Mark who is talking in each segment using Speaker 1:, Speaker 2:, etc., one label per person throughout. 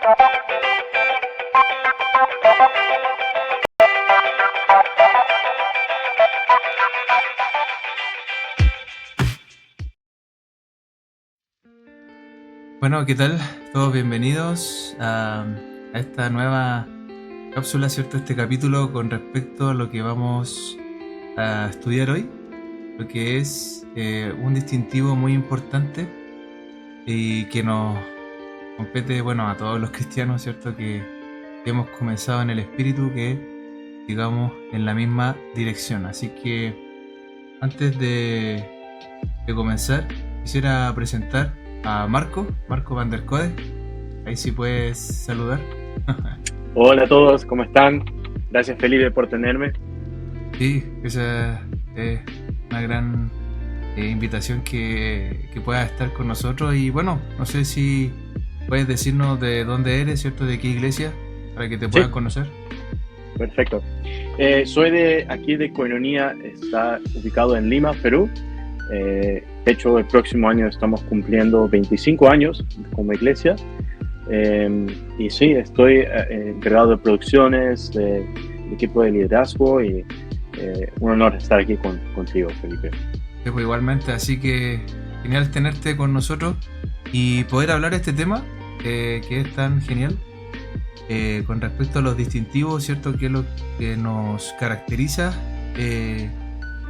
Speaker 1: Bueno, ¿qué tal? Todos bienvenidos a esta nueva cápsula, ¿cierto? Este capítulo con respecto a lo que vamos a estudiar hoy, lo que es un distintivo muy importante y que nos compete, bueno, a todos los cristianos, ¿cierto? Que hemos comenzado en el espíritu, que sigamos en la misma dirección. Así que antes de comenzar, quisiera presentar a Marco Van der Kode. Ahí sí puedes saludar.
Speaker 2: Hola a todos, ¿cómo están? Gracias Felipe por tenerme.
Speaker 1: Sí, esa es una gran invitación que puedas estar con nosotros. Y bueno, no sé si puedes decirnos de dónde eres, ¿cierto? De qué iglesia, para que te puedan conocer.
Speaker 2: Perfecto. Soy de aquí de Koinonia, está ubicado en Lima, Perú. De hecho, el próximo año estamos cumpliendo 25 años como iglesia. Y sí, estoy encargado de producciones, de equipo de liderazgo y un honor estar aquí contigo, Felipe.
Speaker 1: Sí, pues igualmente, así que genial tenerte con nosotros y poder hablar de este tema que es tan genial con respecto a los distintivos, ¿cierto? Que es lo que nos caracteriza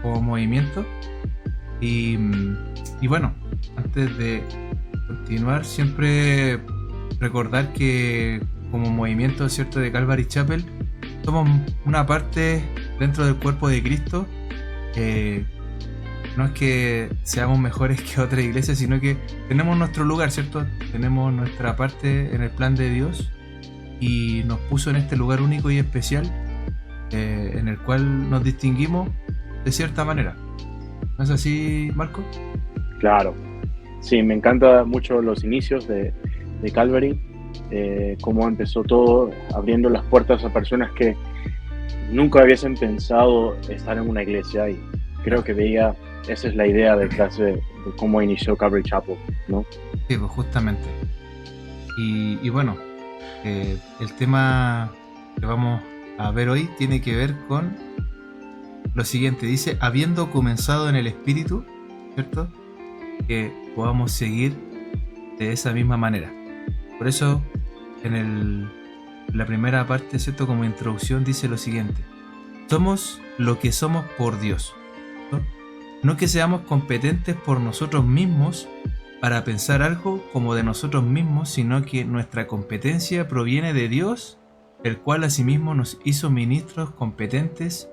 Speaker 1: como movimiento. Y bueno, antes de continuar, siempre recordar que como movimiento, ¿cierto? De Calvary Chapel somos una parte dentro del cuerpo de Cristo. No es que seamos mejores que otras iglesias, sino que tenemos nuestro lugar, ¿cierto? Tenemos nuestra parte en el plan de Dios y nos puso en este lugar único y especial en el cual nos distinguimos de cierta manera. ¿No es así, Marco?
Speaker 2: Claro, sí, me encantan mucho los inicios de Calvary, cómo empezó todo, abriendo las puertas a personas que nunca hubiesen pensado estar en una iglesia, y creo que esa es la idea detrás de cómo inició Calvary Chapel, ¿no?
Speaker 1: Sí, pues justamente. Y bueno, el tema que vamos a ver hoy tiene que ver con lo siguiente. Dice, habiendo comenzado en el espíritu, ¿cierto? Que podamos seguir de esa misma manera. Por eso, en la primera parte, ¿cierto? Como introducción, dice lo siguiente. Somos lo que somos por Dios, ¿no? No que seamos competentes por nosotros mismos para pensar algo como de nosotros mismos, sino que nuestra competencia proviene de Dios, el cual asimismo nos hizo ministros competentes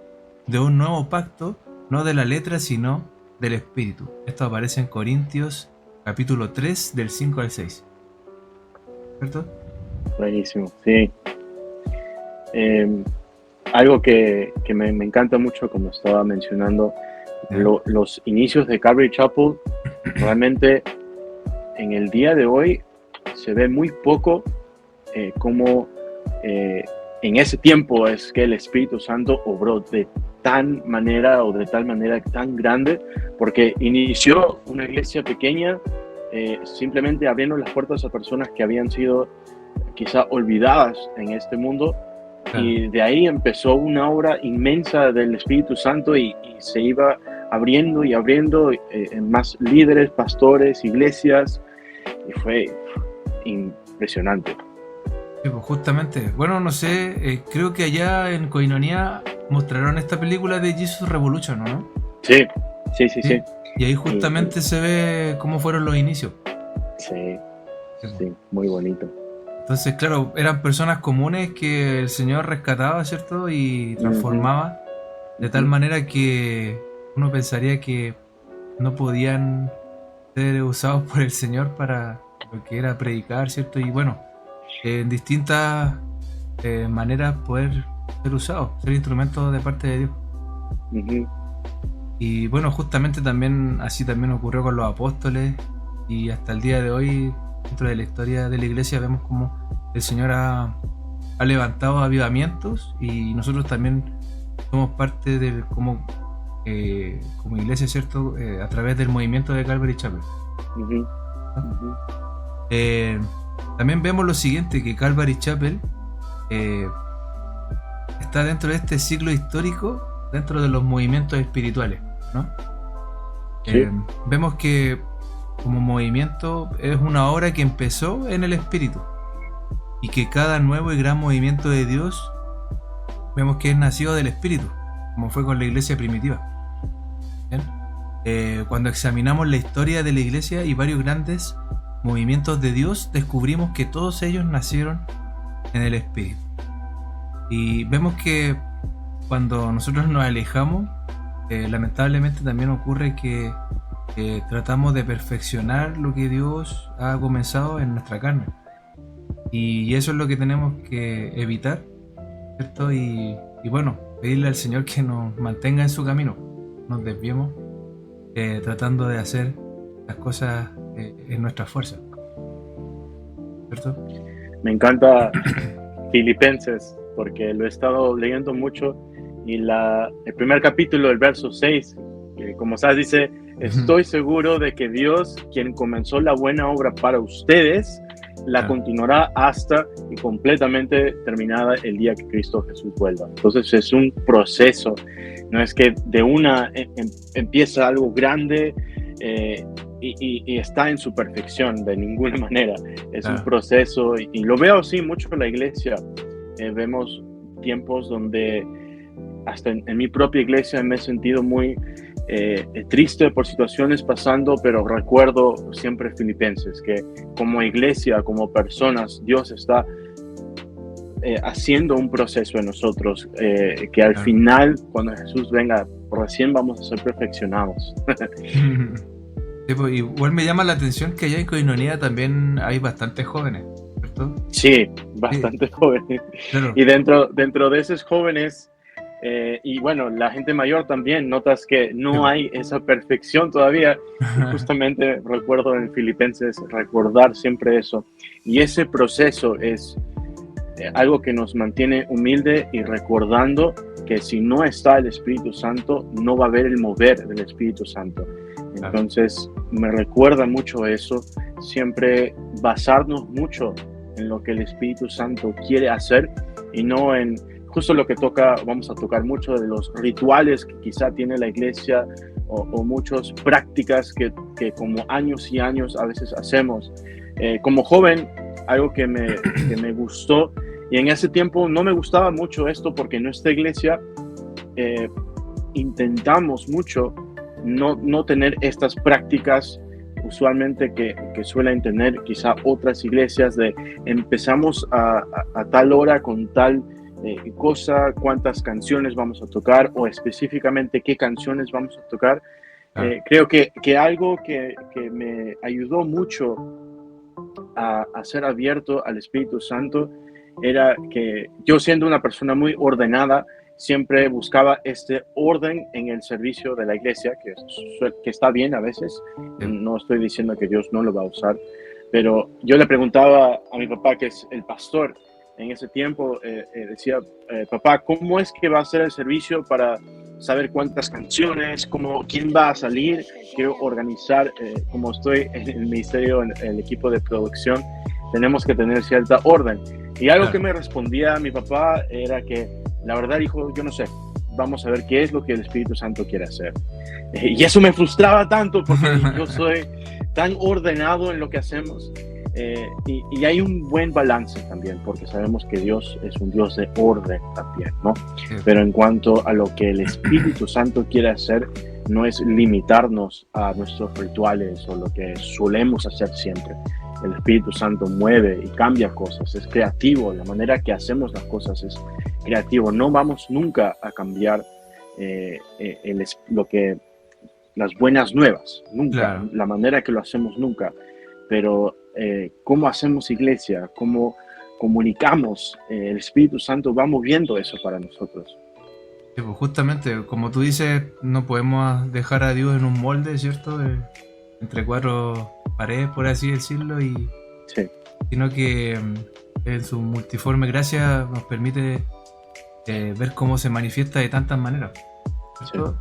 Speaker 1: de un nuevo pacto, no de la letra, sino del espíritu. Esto aparece en Corintios capítulo 3, del 5 al 6. ¿Cierto?
Speaker 2: Buenísimo, sí. Algo que me encanta mucho, como estaba mencionando, los inicios de Calvary Chapel, realmente en el día de hoy se ve muy poco cómo en ese tiempo es que el Espíritu Santo obró de tal manera tan grande, porque inició una iglesia pequeña, simplemente abriendo las puertas a personas que habían sido quizá olvidadas en este mundo. Y de ahí empezó una obra inmensa del Espíritu Santo y se iba abriendo en más líderes, pastores, iglesias, y fue impresionante.
Speaker 1: Sí, pues justamente, bueno, no sé, creo que allá en Koinonia mostraron esta película de Jesus Revolution, ¿no?
Speaker 2: Sí.
Speaker 1: Y ahí justamente se ve cómo fueron los inicios.
Speaker 2: Sí, muy bonito.
Speaker 1: Entonces, claro, eran personas comunes que el Señor rescataba, ¿cierto? Y transformaba de tal manera que uno pensaría que no podían ser usados por el Señor para lo que era predicar, ¿cierto? Y bueno, en distintas maneras poder ser usados, ser instrumentos de parte de Dios. Y bueno, justamente también así también ocurrió con los apóstoles, y hasta el día de hoy dentro de la historia de la iglesia vemos como el Señor ha levantado avivamientos, y nosotros también somos parte de como iglesia, ¿cierto? A través del movimiento de Calvary Chapel. también vemos lo siguiente, que Calvary Chapel está dentro de este ciclo histórico, dentro de los movimientos espirituales, ¿no?
Speaker 2: Sí.
Speaker 1: Vemos que como movimiento es una obra que empezó en el espíritu y que cada nuevo y gran movimiento de Dios vemos que es nacido del espíritu, como fue con la iglesia primitiva. ¿Bien? Cuando examinamos la historia de la iglesia y varios grandes movimientos de Dios, descubrimos que todos ellos nacieron en el espíritu. Y vemos que cuando nosotros nos alejamos, lamentablemente también ocurre que tratamos de perfeccionar lo que Dios ha comenzado en nuestra carne. Y eso es lo que tenemos que evitar, ¿cierto? Y bueno, pedirle al Señor que nos mantenga en su camino, nos desviemos tratando de hacer las cosas en nuestra fuerza, ¿cierto?
Speaker 2: Me encanta Filipenses porque lo he estado leyendo mucho y el primer capítulo, el verso 6, como sabes, dice: estoy seguro de que Dios, quien comenzó la buena obra para ustedes, la continuará hasta y completamente terminada el día que Cristo Jesús vuelva. Entonces es un proceso, no es que de una empieza algo grande y está en su perfección, de ninguna manera. Es un proceso y lo veo así mucho en la iglesia. Vemos tiempos donde hasta en mi propia iglesia me he sentido muy triste por situaciones pasando, pero recuerdo siempre Filipenses, que como iglesia, como personas, Dios está haciendo un proceso en nosotros, que al final, cuando Jesús venga, recién vamos a ser perfeccionados.
Speaker 1: Sí, pues, igual me llama la atención que allá en Koinonia también hay bastantes jóvenes, ¿cierto?
Speaker 2: Sí, bastante jóvenes.
Speaker 1: Claro.
Speaker 2: Y dentro de esos jóvenes, y bueno, la gente mayor también, notas que no hay esa perfección todavía. Y justamente recuerdo en Filipenses recordar siempre eso. Y ese proceso es algo que nos mantiene humilde y recordando que si no está el Espíritu Santo, no va a haber el mover del Espíritu Santo. Entonces me recuerda mucho eso, siempre basarnos mucho en lo que el Espíritu Santo quiere hacer y no en justo lo que vamos a tocar mucho de los rituales que quizá tiene la iglesia o muchas prácticas que como años y años a veces hacemos. Como joven, algo que me gustó, y en ese tiempo no me gustaba mucho esto porque en nuestra iglesia intentamos mucho no tener estas prácticas usualmente que suelen tener quizá otras iglesias de empezamos a tal hora con tal cosa, cuántas canciones vamos a tocar o específicamente qué canciones vamos a tocar. Creo que algo que me ayudó mucho a ser abierto al Espíritu Santo era que yo, siendo una persona muy ordenada, siempre buscaba este orden en el servicio de la iglesia, que está bien a veces. No estoy diciendo que Dios no lo va a usar, pero yo le preguntaba a mi papá, que es el pastor en ese tiempo, decía, papá, ¿cómo es que va a ser el servicio para saber cuántas canciones, quién va a salir? Quiero organizar, como estoy en el ministerio, en el equipo de producción, tenemos que tener cierta orden. Y algo que me respondía mi papá era que, la verdad, hijo, yo no sé, vamos a ver qué es lo que el Espíritu Santo quiere hacer. Y eso me frustraba tanto porque yo soy tan ordenado en lo que hacemos. Y hay un buen balance también, porque sabemos que Dios es un Dios de orden también, ¿no? Sí. Pero en cuanto a lo que el Espíritu Santo quiere hacer, no es limitarnos a nuestros rituales o lo que solemos hacer siempre. El Espíritu Santo mueve y cambia cosas, es creativo, la manera que hacemos las cosas es creativo. No vamos nunca a cambiar las buenas nuevas, nunca, claro. La manera que lo hacemos nunca, pero cómo hacemos iglesia, cómo comunicamos, el Espíritu Santo va moviendo eso para nosotros.
Speaker 1: Sí, pues justamente, como tú dices, no podemos dejar a Dios en un molde, ¿cierto? Entre cuatro paredes, por así decirlo,
Speaker 2: sí.
Speaker 1: Sino que en su multiforme gracia nos permite ver cómo se manifiesta de tantas maneras, ¿cierto?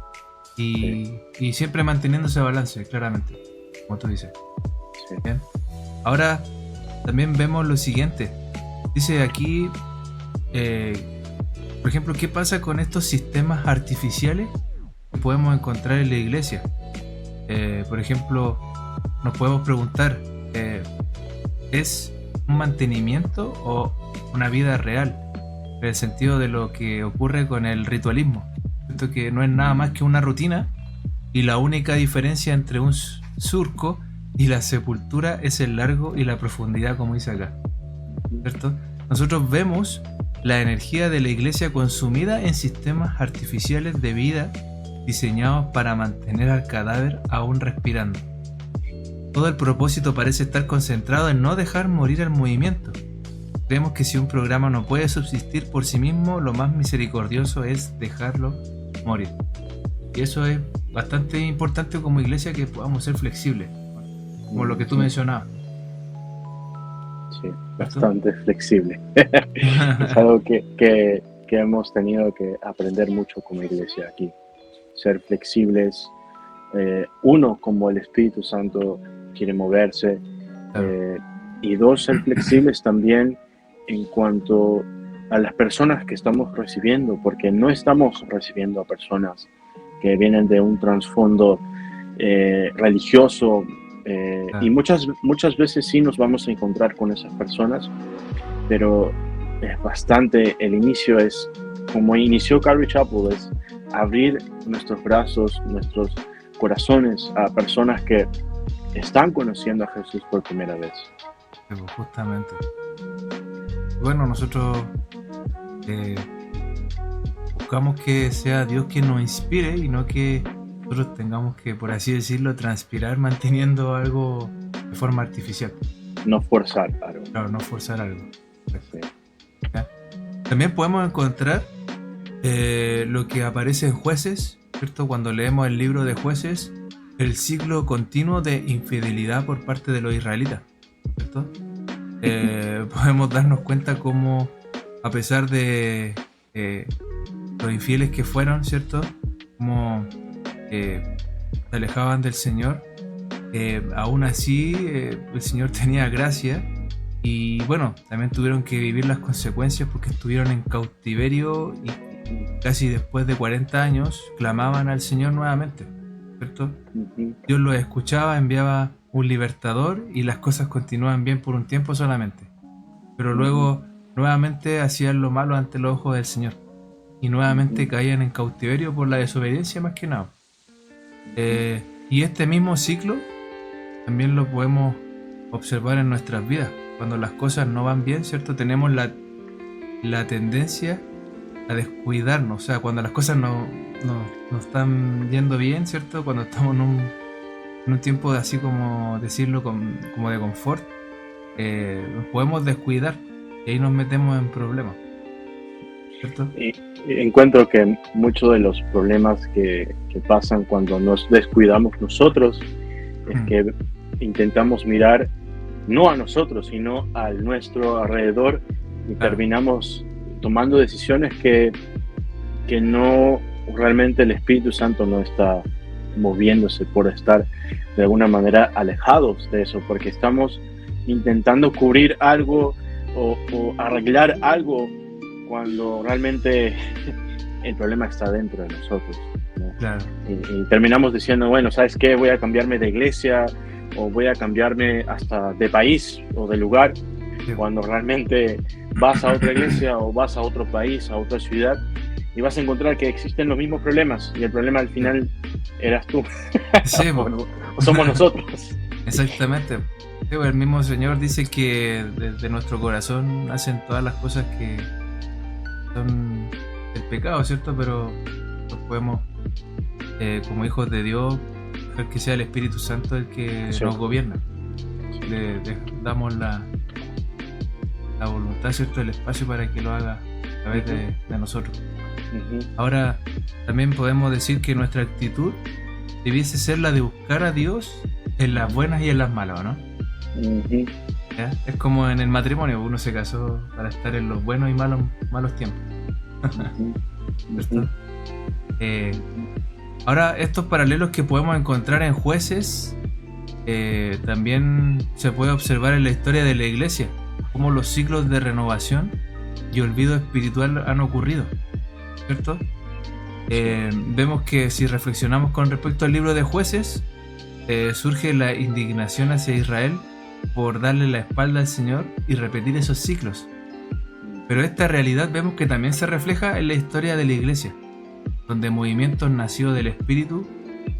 Speaker 1: Sí. Y siempre manteniendo ese balance, claramente, como tú dices.
Speaker 2: Sí.
Speaker 1: Bien. Ahora, también vemos lo siguiente. Dice aquí, por ejemplo, ¿qué pasa con estos sistemas artificiales que podemos encontrar en la iglesia? Por ejemplo, nos podemos preguntar, ¿es un mantenimiento o una vida real? En el sentido de lo que ocurre con el ritualismo. Esto que no es nada más que una rutina, y la única diferencia entre un surco y la sepultura es el largo y la profundidad, como dice acá, ¿cierto? Nosotros vemos la energía de la iglesia consumida en sistemas artificiales de vida diseñados para mantener al cadáver aún respirando. Todo el propósito parece estar concentrado en no dejar morir el movimiento. Creemos que si un programa no puede subsistir por sí mismo, lo más misericordioso es dejarlo morir. Y eso es bastante importante como iglesia, que podamos ser flexibles, como lo que tú mencionabas.
Speaker 2: Sí, bastante flexible. Es algo que hemos tenido que aprender mucho como iglesia aquí. Ser flexibles, uno, como el Espíritu Santo quiere moverse, y dos, ser flexibles también en cuanto a las personas que estamos recibiendo, porque no estamos recibiendo a personas que vienen de un trasfondo religioso, y muchas veces sí nos vamos a encontrar con esas personas, pero es bastante, el inicio es, como inició Calvary Chapel, es abrir nuestros brazos, nuestros corazones a personas que están conociendo a Jesús por primera vez.
Speaker 1: Justamente. Bueno, nosotros buscamos que sea Dios quien nos inspire y no que nosotros tengamos que, por así decirlo, transpirar manteniendo algo de forma artificial.
Speaker 2: No forzar algo.
Speaker 1: Claro, no forzar algo.
Speaker 2: Sí.
Speaker 1: ¿Ya? También podemos encontrar lo que aparece en Jueces, ¿cierto? Cuando leemos el libro de Jueces, el ciclo continuo de infidelidad por parte de los israelitas, ¿cierto? Podemos darnos cuenta cómo, a pesar de los infieles que fueron, ¿cierto? Como se alejaban del Señor, aún así el Señor tenía gracia, y bueno, también tuvieron que vivir las consecuencias porque estuvieron en cautiverio y casi después de 40 años clamaban al Señor nuevamente, ¿cierto? Dios los escuchaba, enviaba un libertador y las cosas continuaban bien por un tiempo solamente, pero luego nuevamente hacían lo malo ante los ojos del Señor y nuevamente caían en cautiverio por la desobediencia, más que nada. Y este mismo ciclo también lo podemos observar en nuestras vidas. Cuando las cosas no van bien, ¿cierto? Tenemos la tendencia a descuidarnos. O sea, cuando las cosas no están yendo bien, ¿cierto? Cuando estamos en un tiempo de, así como decirlo, como de confort, nos podemos descuidar y ahí nos metemos en problemas, ¿cierto?
Speaker 2: Y encuentro que muchos de los problemas que pasan cuando nos descuidamos nosotros es que intentamos mirar no a nosotros, sino a nuestro alrededor, y terminamos tomando decisiones que no, realmente el Espíritu Santo no está moviéndose por estar de alguna manera alejados de eso, porque estamos intentando cubrir algo o arreglar algo cuando realmente el problema está dentro de nosotros, ¿no?
Speaker 1: Claro.
Speaker 2: Y terminamos diciendo, bueno, ¿sabes qué? Voy a cambiarme de iglesia, o voy a cambiarme hasta de país o de lugar, sí. Cuando realmente vas a otra iglesia o vas a otro país, a otra ciudad, y vas a encontrar que existen los mismos problemas, y el problema al final eras tú.
Speaker 1: Sí,
Speaker 2: o somos nosotros.
Speaker 1: Exactamente. Sí, el mismo Señor dice que desde nuestro corazón nacen todas las cosas que son el pecado, ¿cierto? Pero nos podemos, como hijos de Dios, dejar que sea el Espíritu Santo el que nos gobierna. Le damos la voluntad, ¿cierto? El espacio para que lo haga a través de nosotros. Ahora, también podemos decir que nuestra actitud debiese ser la de buscar a Dios en las buenas y en las malas, ¿no? ¿Ya? Es como en el matrimonio, uno se casó para estar en los buenos y malos tiempos. Ahora, estos paralelos que podemos encontrar en Jueces también se puede observar en la historia de la iglesia cómo los ciclos de renovación y olvido espiritual han ocurrido, ¿cierto? Vemos que si reflexionamos con respecto al libro de Jueces, surge la indignación hacia Israel por darle la espalda al Señor y repetir esos ciclos. Pero esta realidad vemos que también se refleja en la historia de la iglesia, donde movimientos nacidos del Espíritu,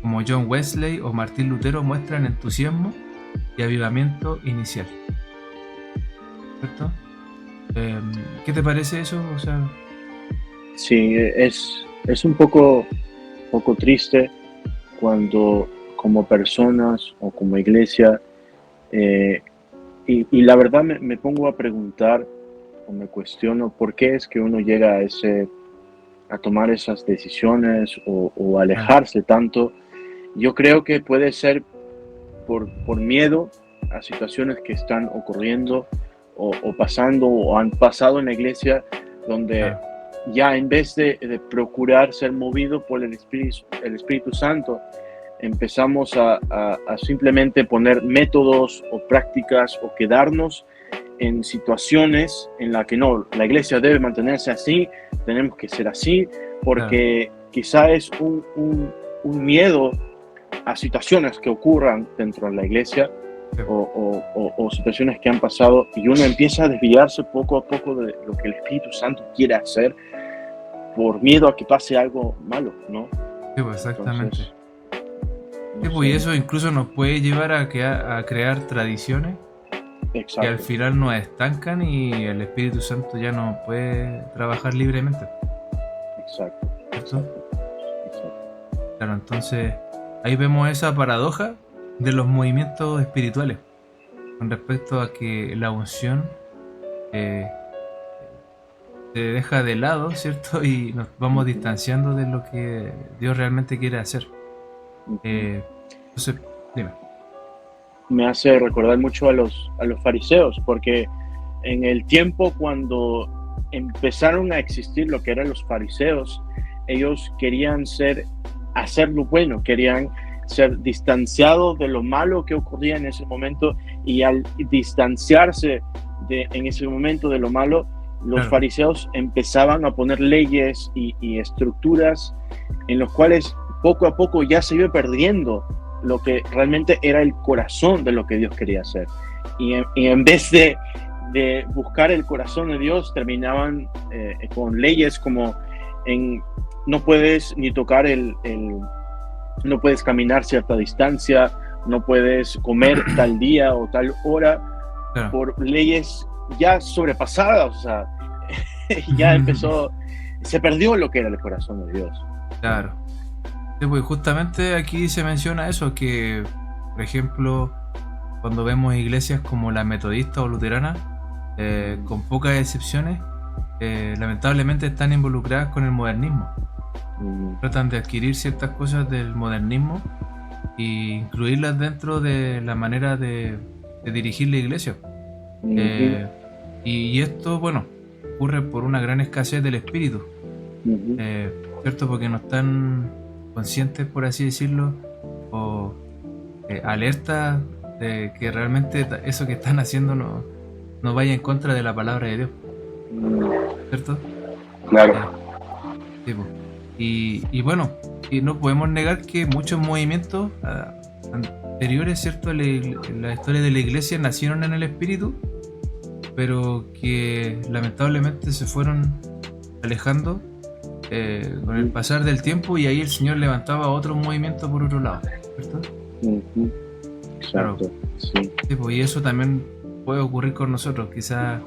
Speaker 1: como John Wesley o Martín Lutero, muestran entusiasmo y avivamiento inicial. ¿Cierto? ¿Qué te parece eso? O sea,
Speaker 2: Sí, es un poco triste cuando como personas o como iglesia, y la verdad me pongo a preguntar o me cuestiono por qué es que uno llega a tomar esas decisiones o alejarse tanto. Yo creo que puede ser por miedo a situaciones que están ocurriendo o pasando o han pasado en la iglesia, donde ya en vez de procurar ser movido por el Espíritu Santo, empezamos a simplemente poner métodos o prácticas o quedarnos en situaciones en las que no, la iglesia debe mantenerse así, tenemos que ser así, porque quizá es un miedo a situaciones que ocurran dentro de la iglesia o situaciones que han pasado, y uno empieza a desviarse poco a poco de lo que el Espíritu Santo quiere hacer por miedo a que pase algo malo, ¿no?
Speaker 1: Sí, pues exactamente.
Speaker 2: Entonces,
Speaker 1: sí, pues, y eso incluso nos puede llevar a crear tradiciones
Speaker 2: exacto.
Speaker 1: que al final nos estancan y el Espíritu Santo ya no puede trabajar libremente.
Speaker 2: Exacto.
Speaker 1: ¿Cierto? Claro, entonces ahí vemos esa paradoja de los movimientos espirituales con respecto a que la unción se deja de lado, ¿cierto? Y nos vamos distanciando de lo que Dios realmente quiere hacer. Entonces, dime.
Speaker 2: Me hace recordar mucho a los fariseos, porque en el tiempo cuando empezaron a existir lo que eran los fariseos, ellos querían hacer lo bueno, querían ser distanciados de lo malo que ocurría en ese momento, y al distanciarse en ese momento de lo malo, los fariseos empezaban a poner leyes y estructuras en los cuales poco a poco ya se iba perdiendo lo que realmente era el corazón de lo que Dios quería hacer. Y en vez de buscar el corazón de Dios, terminaban con leyes como no puedes ni tocar no puedes caminar cierta distancia, no puedes comer tal día o tal hora, por leyes ya sobrepasadas. O sea, ya se perdió lo que era el corazón de Dios.
Speaker 1: Claro. Sí, pues justamente aquí se menciona eso, que por ejemplo cuando vemos iglesias como la metodista o luterana, con pocas excepciones, lamentablemente están involucradas con el modernismo. Tratan de adquirir ciertas cosas del modernismo e incluirlas dentro de la manera de dirigir la iglesia. Y esto, bueno, ocurre por una gran escasez del espíritu, ¿cierto? Porque no están conscientes, por así decirlo, o alerta de que realmente eso que están haciendo no vaya en contra de la palabra de Dios, ¿cierto?
Speaker 2: Claro.
Speaker 1: Sí, pues. Y bueno, y no podemos negar que muchos movimientos anteriores, ¿cierto?, en la historia de la iglesia nacieron en el espíritu, pero que lamentablemente se fueron alejando con el pasar del tiempo, y ahí el Señor levantaba otro movimiento por otro lado, ¿cierto?
Speaker 2: Exacto,
Speaker 1: claro.
Speaker 2: sí.
Speaker 1: Sí, pues, y eso también puede ocurrir con nosotros. Quizás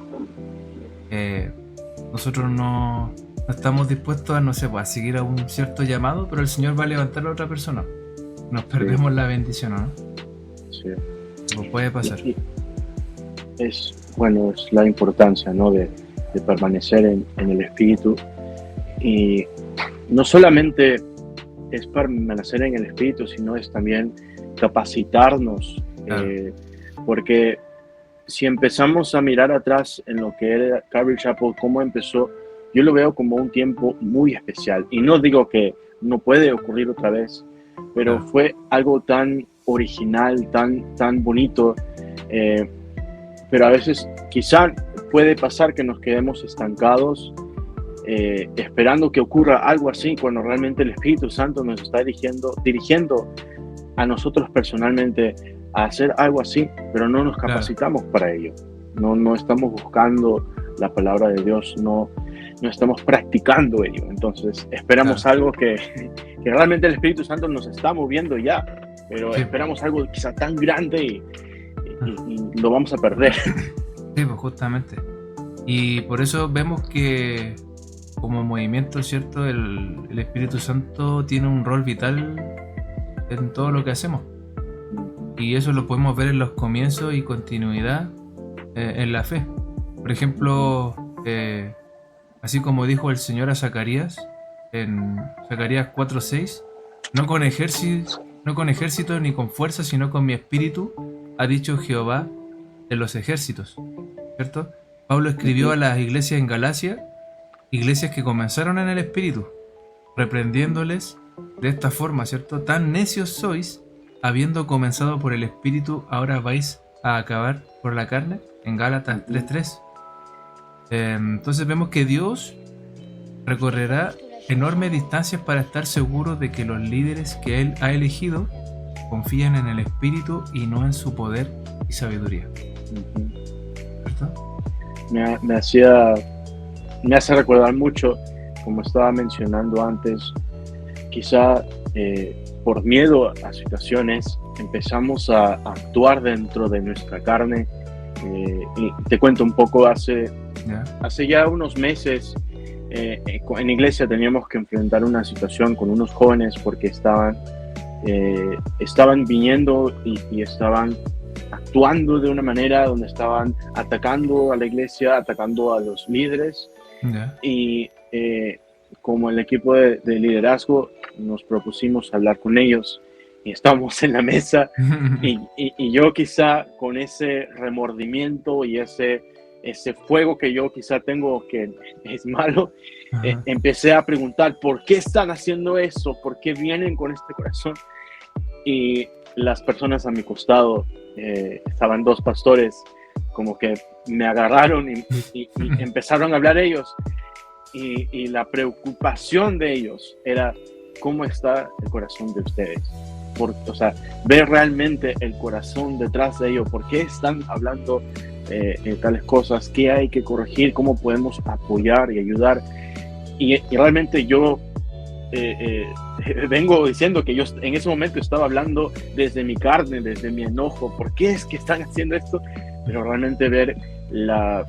Speaker 1: nosotros no estamos dispuestos a, no sé, pues, a seguir a un cierto llamado, pero el Señor va a levantar a otra persona. Nos perdemos la bendición, ¿no?
Speaker 2: Sí.
Speaker 1: Pues puede pasar.
Speaker 2: Es la importancia, ¿no?, de permanecer en el Espíritu. Y no solamente es permanecer en el Espíritu, sino es también capacitarnos. Claro. Porque si empezamos a mirar atrás en lo que era Calvary Chapel, cómo empezó, yo lo veo como un tiempo muy especial. Y no digo que no puede ocurrir otra vez, pero fue algo tan original, tan bonito, pero a veces quizá puede pasar que nos quedemos estancados esperando que ocurra algo así cuando realmente el Espíritu Santo nos está dirigiendo a nosotros personalmente a hacer algo así, pero no nos capacitamos para ello. No estamos buscando la palabra de Dios, no estamos practicando ello. Entonces esperamos algo que realmente el Espíritu Santo nos está moviendo ya, pero esperamos algo quizá tan grande y lo vamos a perder.
Speaker 1: Sí, pues justamente. Y por eso vemos que como movimiento, ¿cierto? El Espíritu Santo tiene un rol vital en todo lo que hacemos. Y eso lo podemos ver en los comienzos y continuidad en la fe. Por ejemplo, así como dijo el Señor a Zacarías, en Zacarías 4:6, no con ejército ni con fuerza, sino con mi espíritu, ha dicho Jehová de los ejércitos, ¿cierto? Pablo escribió a las iglesias en Galacia, iglesias que comenzaron en el espíritu, reprendiéndoles de esta forma, ¿cierto? Tan necios sois, habiendo comenzado por el espíritu, ahora vais a acabar por la carne, en Gálatas 3:3. Entonces vemos que Dios recorrerá enormes distancias para estar seguro de que los líderes que Él ha elegido confían en el Espíritu y no en su poder y sabiduría. ¿Cierto?
Speaker 2: Me hace recordar mucho, como estaba mencionando antes, quizá por miedo a situaciones empezamos a actuar dentro de nuestra carne. Y te cuento un poco, hace ya unos meses en iglesia teníamos que enfrentar una situación con unos jóvenes porque estaban viniendo y estaban actuando de una manera donde estaban atacando a la iglesia, atacando a los líderes. Y como el equipo de liderazgo nos propusimos hablar con ellos y estábamos en la mesa y yo quizá con ese remordimiento y ese fuego que yo quizá tengo que es malo, empecé a preguntar ¿por qué están haciendo eso? ¿Por qué vienen con este corazón? Y las personas a mi costado, estaban dos pastores, como que me agarraron y empezaron a hablar ellos y la preocupación de ellos era ¿cómo está el corazón de ustedes? O sea, ver realmente el corazón detrás de ellos, ¿por qué están hablando tales cosas? ¿Qué hay que corregir? ¿Cómo podemos apoyar y ayudar? Y realmente yo vengo diciendo que yo en ese momento estaba hablando desde mi carne, desde mi enojo. ¿Por qué es que están haciendo esto? Pero realmente ver la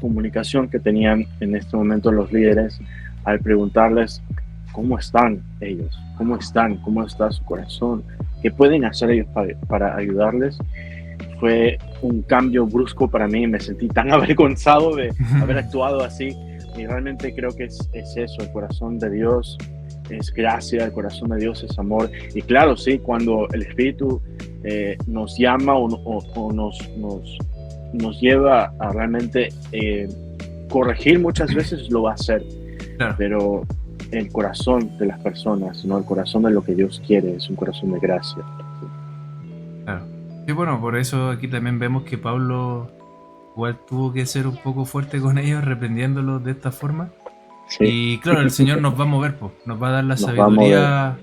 Speaker 2: comunicación que tenían en este momento los líderes al preguntarles cómo están ellos, cómo está su corazón, qué pueden hacer ellos para ayudarles. Fue un cambio brusco para mí, me sentí tan avergonzado de haber actuado así y realmente creo que es eso, el corazón de Dios es gracia, el corazón de Dios es amor. Y claro, sí, cuando el Espíritu nos llama o nos lleva a realmente corregir, muchas veces lo va a hacer,
Speaker 1: Claro.
Speaker 2: pero el corazón de las personas, ¿no? El corazón de lo que Dios quiere es un corazón de gracia.
Speaker 1: Claro. Y bueno, por eso aquí también vemos que Pablo igual tuvo que ser un poco fuerte con ellos, reprendiéndolos de esta forma.
Speaker 2: Sí.
Speaker 1: Y claro, el Señor nos va a mover, nos va a dar la sabiduría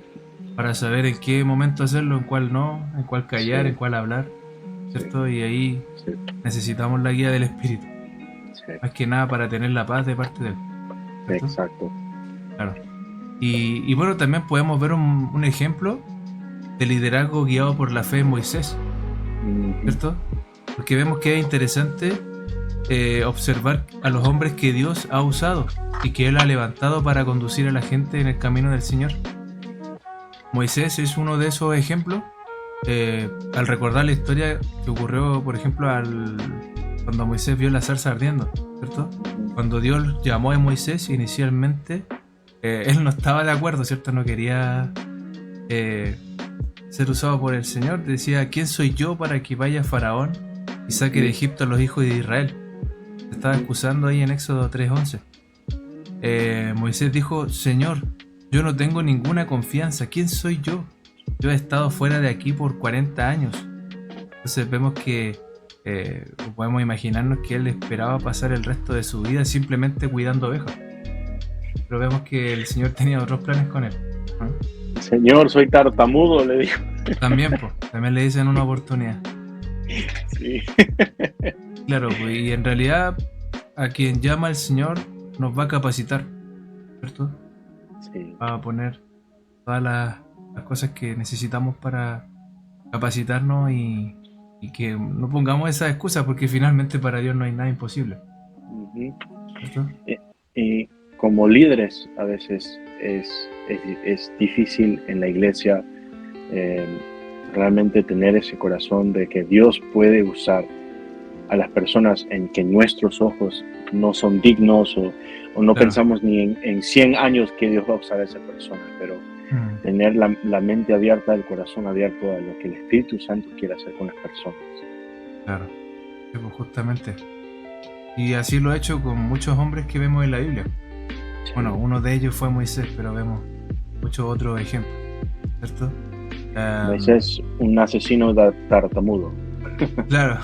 Speaker 1: para saber en qué momento hacerlo, en cuál no, en cuál callar, en cuál hablar, ¿cierto? Y ahí necesitamos la guía del Espíritu, más que nada para tener la paz de parte de Él, ¿cierto?
Speaker 2: Exacto.
Speaker 1: Claro. Y bueno, también podemos ver un ejemplo de liderazgo guiado por la fe en Moisés, ¿cierto? Porque vemos que es interesante observar a los hombres que Dios ha usado y que Él ha levantado para conducir a la gente en el camino del Señor. Moisés es uno de esos ejemplos. Al recordar la historia que ocurrió, por ejemplo, cuando Moisés vio la zarza ardiendo, ¿cierto? Cuando Dios llamó a Moisés inicialmente, él no estaba de acuerdo, ¿cierto? No quería ser usado por el Señor. Decía, ¿quién soy yo para que vaya Faraón y saque de Egipto a los hijos de Israel? Se estaba excusando ahí en Éxodo 3:11. Moisés dijo, Señor, yo no tengo ninguna confianza, ¿quién soy yo? yo he estado fuera de aquí por 40 años. Entonces vemos que podemos imaginarnos que él esperaba pasar el resto de su vida simplemente cuidando ovejas. Pero vemos que el Señor tenía otros planes con él, ¿no?
Speaker 2: Señor, soy tartamudo, le dijo.
Speaker 1: También, pues, también le dicen una oportunidad.
Speaker 2: Sí.
Speaker 1: Claro, pues, y en realidad a quien llama el Señor nos va a capacitar, ¿cierto?
Speaker 2: Sí.
Speaker 1: Va a poner todas las cosas que necesitamos para capacitarnos y que no pongamos esas excusas, porque finalmente para Dios no hay nada imposible,
Speaker 2: Ujú.
Speaker 1: ¿cierto?
Speaker 2: Y como líderes a veces es difícil en la iglesia eh, realmente tener ese corazón de que Dios puede usar a las personas en que nuestros ojos no son dignos o no
Speaker 1: Claro.
Speaker 2: pensamos ni en 100 años que Dios va a usar a esa persona, pero
Speaker 1: Mm,
Speaker 2: tener la mente abierta, el corazón abierto a lo que el Espíritu Santo quiere hacer con las personas.
Speaker 1: claro. Sí, pues, justamente. Y así lo ha hecho con muchos hombres que vemos en la Biblia. Bueno, uno de ellos fue Moisés, pero vemos muchos otros ejemplos, ¿cierto?
Speaker 2: Moisés, un asesino tartamudo.
Speaker 1: Claro.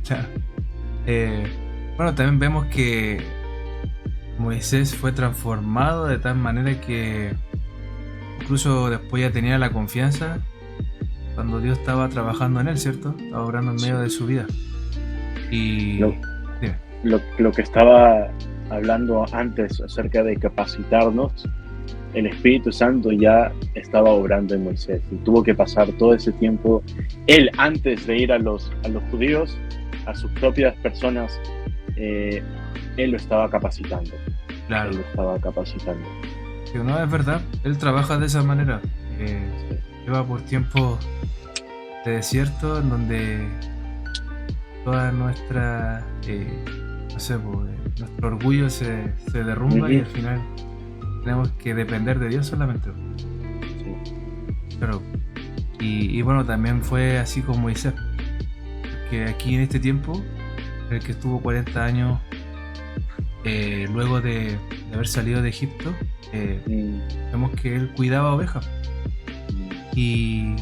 Speaker 1: Claro. Eh, bueno, también vemos que Moisés fue transformado de tal manera que incluso después ya tenía la confianza cuando Dios estaba trabajando en él, ¿cierto? Estaba obrando en medio de su vida. Y
Speaker 2: Lo,
Speaker 1: dime.
Speaker 2: lo que estaba hablando antes acerca de capacitarnos, el Espíritu Santo ya estaba obrando en Moisés y tuvo que pasar todo ese tiempo, él antes de ir a los judíos, a sus propias personas, él lo estaba capacitando.
Speaker 1: Claro.
Speaker 2: Él lo estaba capacitando.
Speaker 1: Que no es verdad, él trabaja de esa manera. Lleva por tiempo de desierto en donde toda nuestra, no sé, pues, nuestro orgullo se derrumba y al final tenemos que depender de Dios solamente.
Speaker 2: Sí.
Speaker 1: Pero, y bueno, también fue así con Moisés, porque aquí en este tiempo, el que estuvo 40 años luego de haber salido de Egipto, vemos que él cuidaba ovejas. Y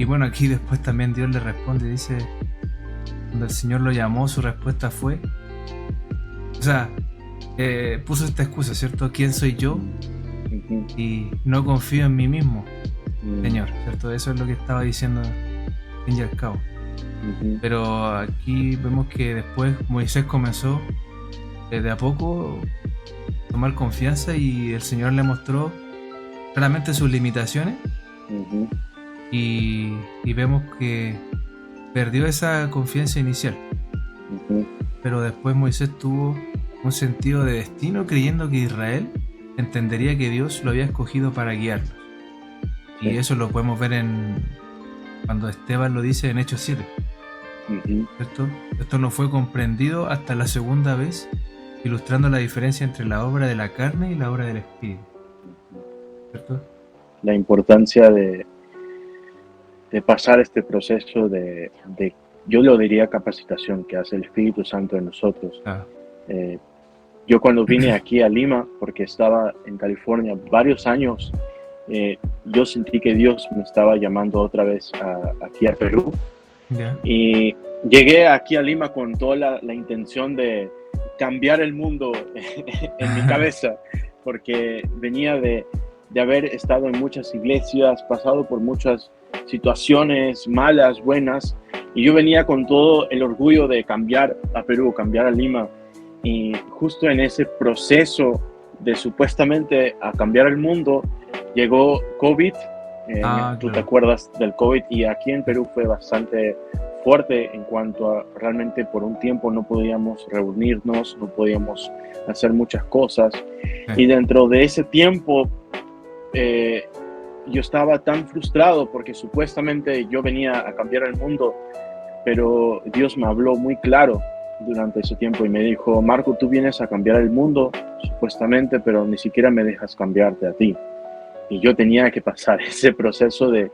Speaker 1: bueno, aquí después también Dios le responde, dice, cuando el Señor lo llamó, su respuesta fue, o sea, puso esta excusa, ¿cierto? ¿Quién soy yo? Y no confío en mí mismo, Señor, ¿cierto? Eso es lo que estaba diciendo al fin y al cabo. Pero aquí vemos que después Moisés comenzó de a poco a tomar confianza y el Señor le mostró claramente sus limitaciones. Y vemos que perdió esa confianza inicial. Pero después Moisés tuvo un sentido de destino creyendo que Israel entendería que Dios lo había escogido para guiarlos.
Speaker 2: Sí.
Speaker 1: Y eso lo podemos ver cuando Esteban lo dice en Hechos 7. ¿Cierto? Esto no fue comprendido hasta la segunda vez, ilustrando la diferencia entre la obra de la carne y la obra del Espíritu. ¿Cierto?
Speaker 2: La importancia de pasar este proceso de, yo lo diría capacitación que hace el Espíritu Santo en nosotros. Yo cuando vine aquí a Lima, porque estaba en California varios años, yo sentí que Dios me estaba llamando otra vez aquí a Perú.
Speaker 1: Yeah.
Speaker 2: Y llegué aquí a Lima con toda la intención de cambiar el mundo en mi cabeza, porque venía de haber estado en muchas iglesias, pasado por muchas situaciones malas, buenas, y yo venía con todo el orgullo de cambiar a Perú, cambiar a Lima, y justo en ese proceso de supuestamente a cambiar el mundo, llegó COVID. Tú te acuerdas del COVID, y aquí en Perú fue bastante fuerte en cuanto a realmente por un tiempo no podíamos reunirnos, no podíamos hacer muchas cosas. Y dentro de ese tiempo yo estaba tan frustrado porque supuestamente yo venía a cambiar el mundo, pero Dios me habló muy claro durante ese tiempo y me dijo: Marco, tú vienes a cambiar el mundo supuestamente, pero ni siquiera me dejas cambiarte a ti. Y yo tenía que pasar ese proceso de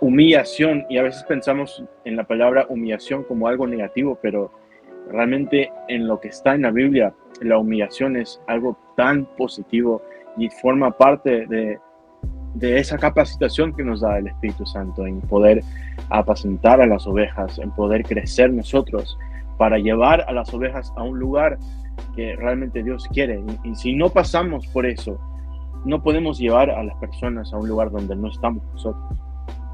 Speaker 2: humillación, y a veces pensamos en la palabra humillación como algo negativo, pero realmente en lo que está en la Biblia, la humillación es algo tan positivo y forma parte de de esa capacitación que nos da el Espíritu Santo en poder apacentar a las ovejas, en poder crecer nosotros para llevar a las ovejas a un lugar que realmente Dios quiere. Y si no pasamos por eso, no podemos llevar a las personas a un lugar donde no estamos nosotros.